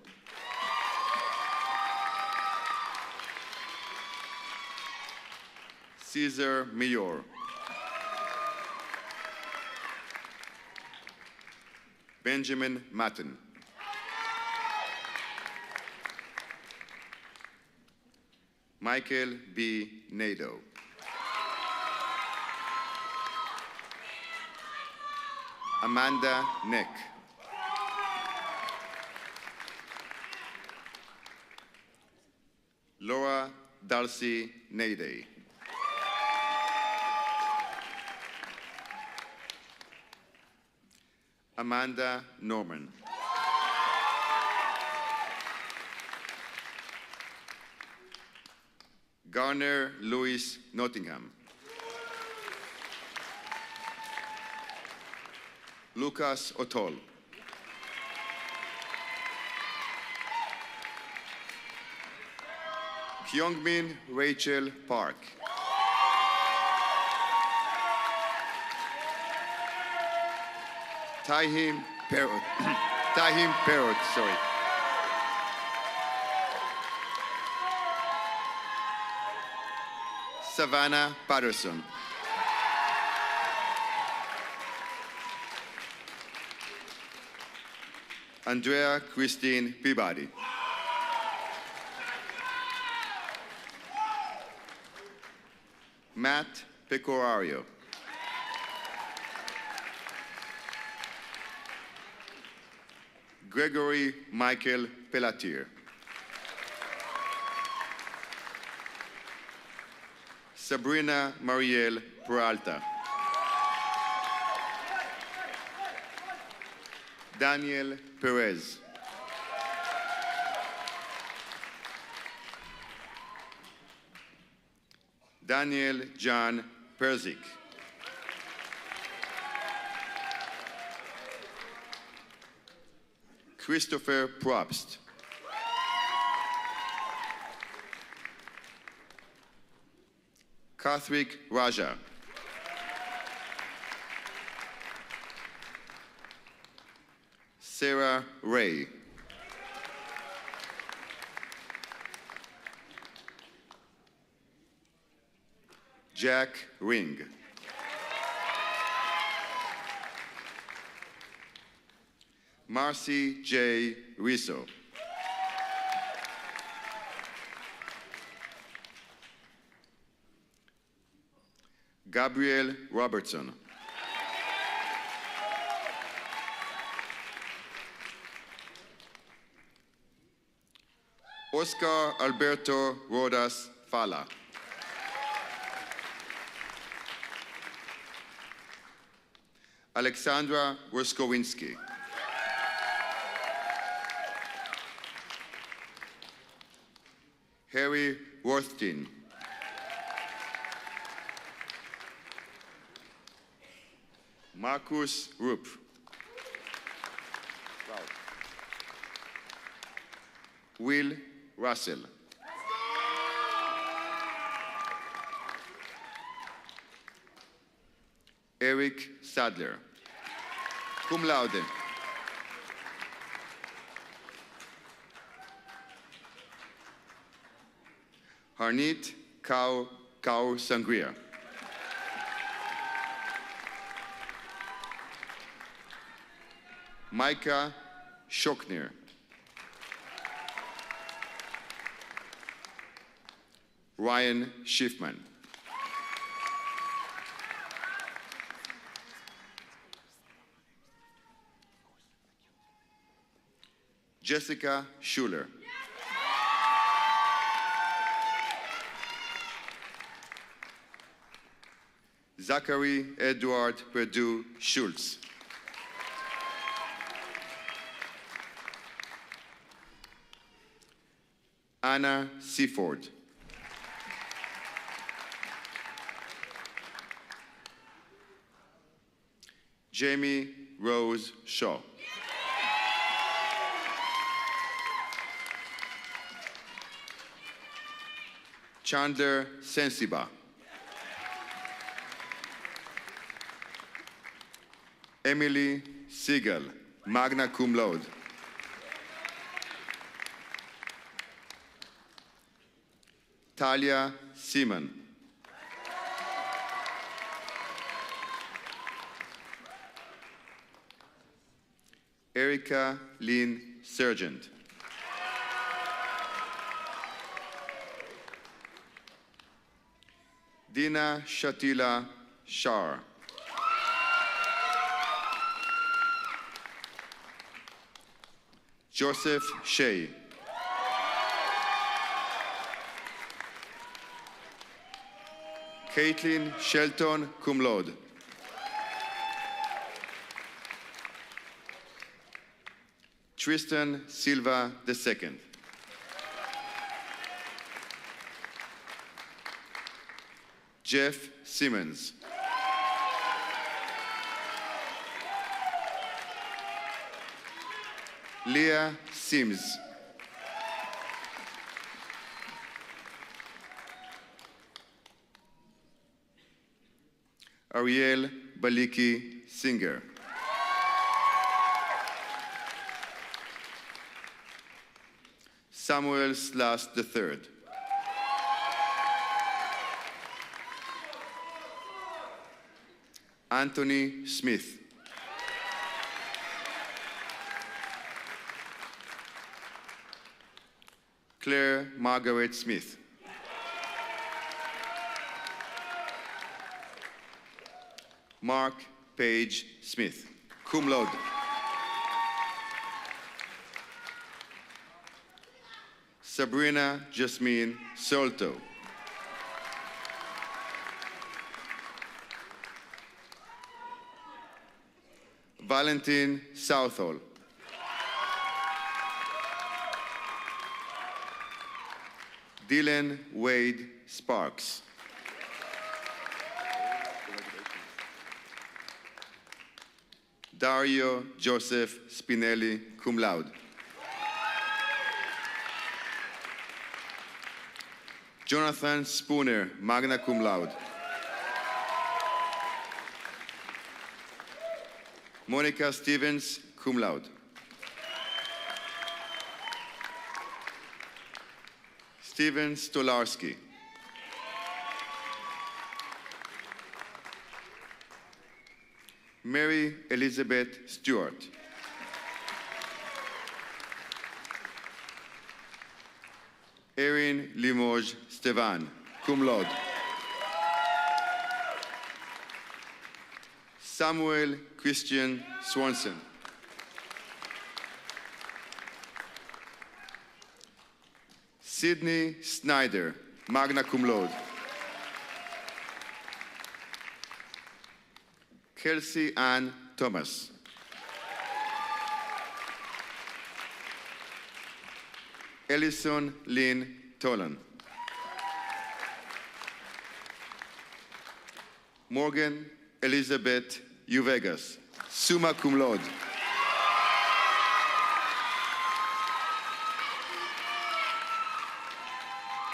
Caesar Mayor. Benjamin Matten. Michael B. Nadeau. Amanda Neck. Laura Darcy Naday. Amanda Norman. Garner Louis Nottingham. Lucas Otol. Kyungmin Rachel Park. Tahim Perot. Tahim Perot, sorry. Savannah Patterson. Andrea Christine Peabody. Matt Pecorario. Gregory Michael Pelletier. Sabrina Marielle Peralta. Daniel Perez. Daniel John Perzik. Christopher Probst. Karthik Raja. Sarah Ray. Jack Ring. Marcy J. Riso. Gabriel Robertson. Oscar Alberto Rodas Fala. Alexandra Ruskowinski. Harry Worthstein. Marcus Rupp. Will Russell. Eric Sadler. Cum laude. Harneet Kaur Sangria. Micah Schockner. Ryan Schiffman. Jessica Schuler. Zachary Edward Perdue Schultz. Anna Seaford. Jamie Rose Shaw. Chandler Sensiba. Emily Siegel, magna cum laude. Talia Seaman. Erica Lynn Sargent. Dina Shatila Shar. Joseph Shea. Caitlin Shelton, cum laude. Tristan Silva II. Jeff Simmons. Leah Sims. Ariel Baliki Singer. Samuel Slas III. Anthony Smith. Claire Margaret Smith. Mark Page Smith, cum laude. Sabrina Jasmine Solto. Valentin Southall. Dylan Wade Sparks. Dario Joseph Spinelli, cum laude. Jonathan Spooner, magna cum laude. Monica Stevens, cum laude. Steven Stolarski. Mary Elizabeth Stewart. Erin Limoges Stevan, cum laude. Samuel Christian Swanson. Sydney Snyder, magna cum laude. Kelsey Ann Thomas. Ellison Lynn Tolan. Morgan Elizabeth Uvegas, summa cum laude.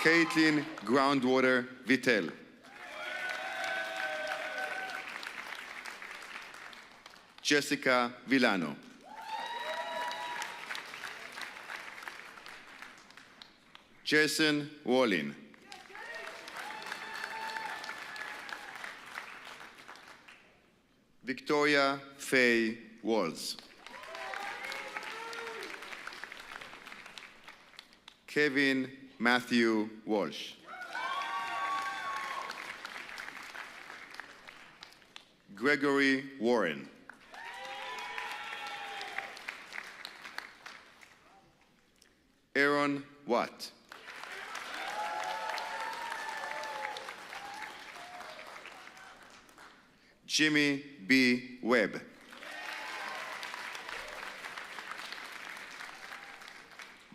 Caitlin Groundwater Vittel. Jessica Villano. Jason Wallin. Victoria Faye Walls. Kevin Matthew Walsh. Gregory Warren. Aaron Watt. Jimmy B. Webb.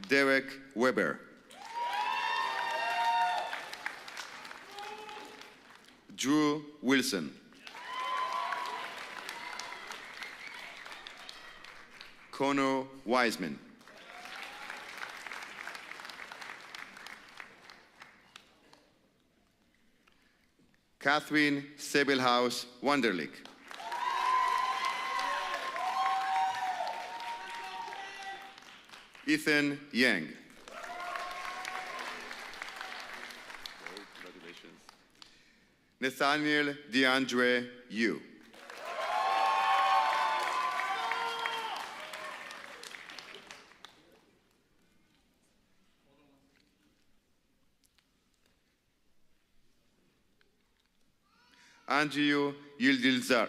Derek Weber. Drew Wilson. Connor Wiseman. Catherine Sebelhaus Wunderlich. Ethan Yang. Congratulations. Nathaniel DeAndre Yu. Andrew Yildizlar.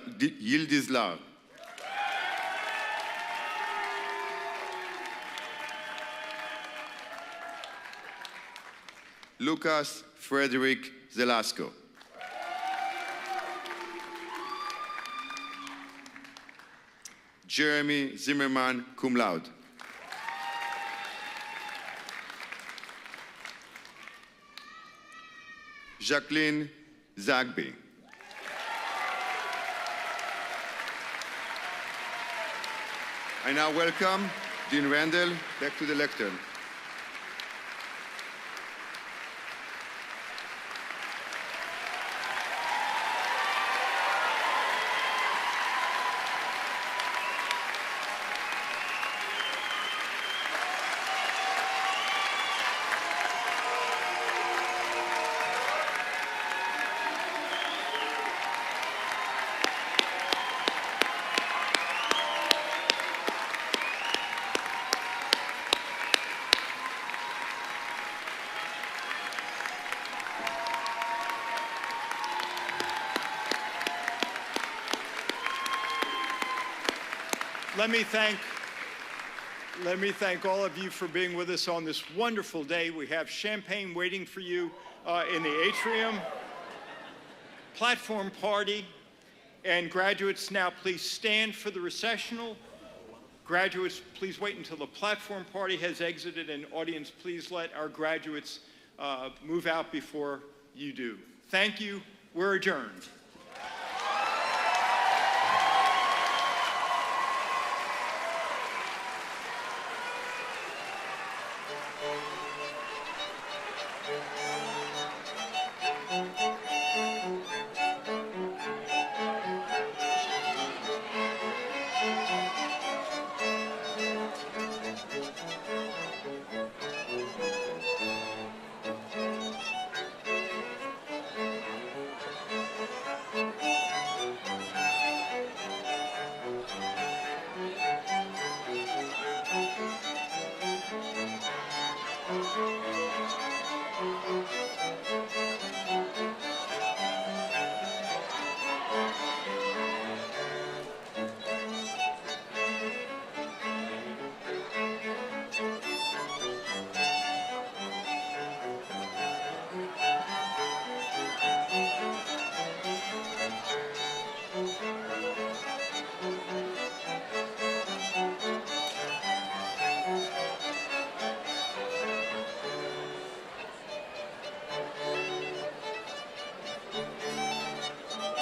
Lucas Frederick Zelasco. Jeremy Zimmerman, cum laude. Jacqueline Zagby. I now welcome Dean Randall back to the lectern. Let me thank all of you for being with us on this wonderful day. We have champagne waiting for you in the atrium. Platform party. And graduates, now please stand for the recessional. Graduates, please wait until the platform party has exited. And audience, please let our graduates move out before you do. Thank you. We're adjourned.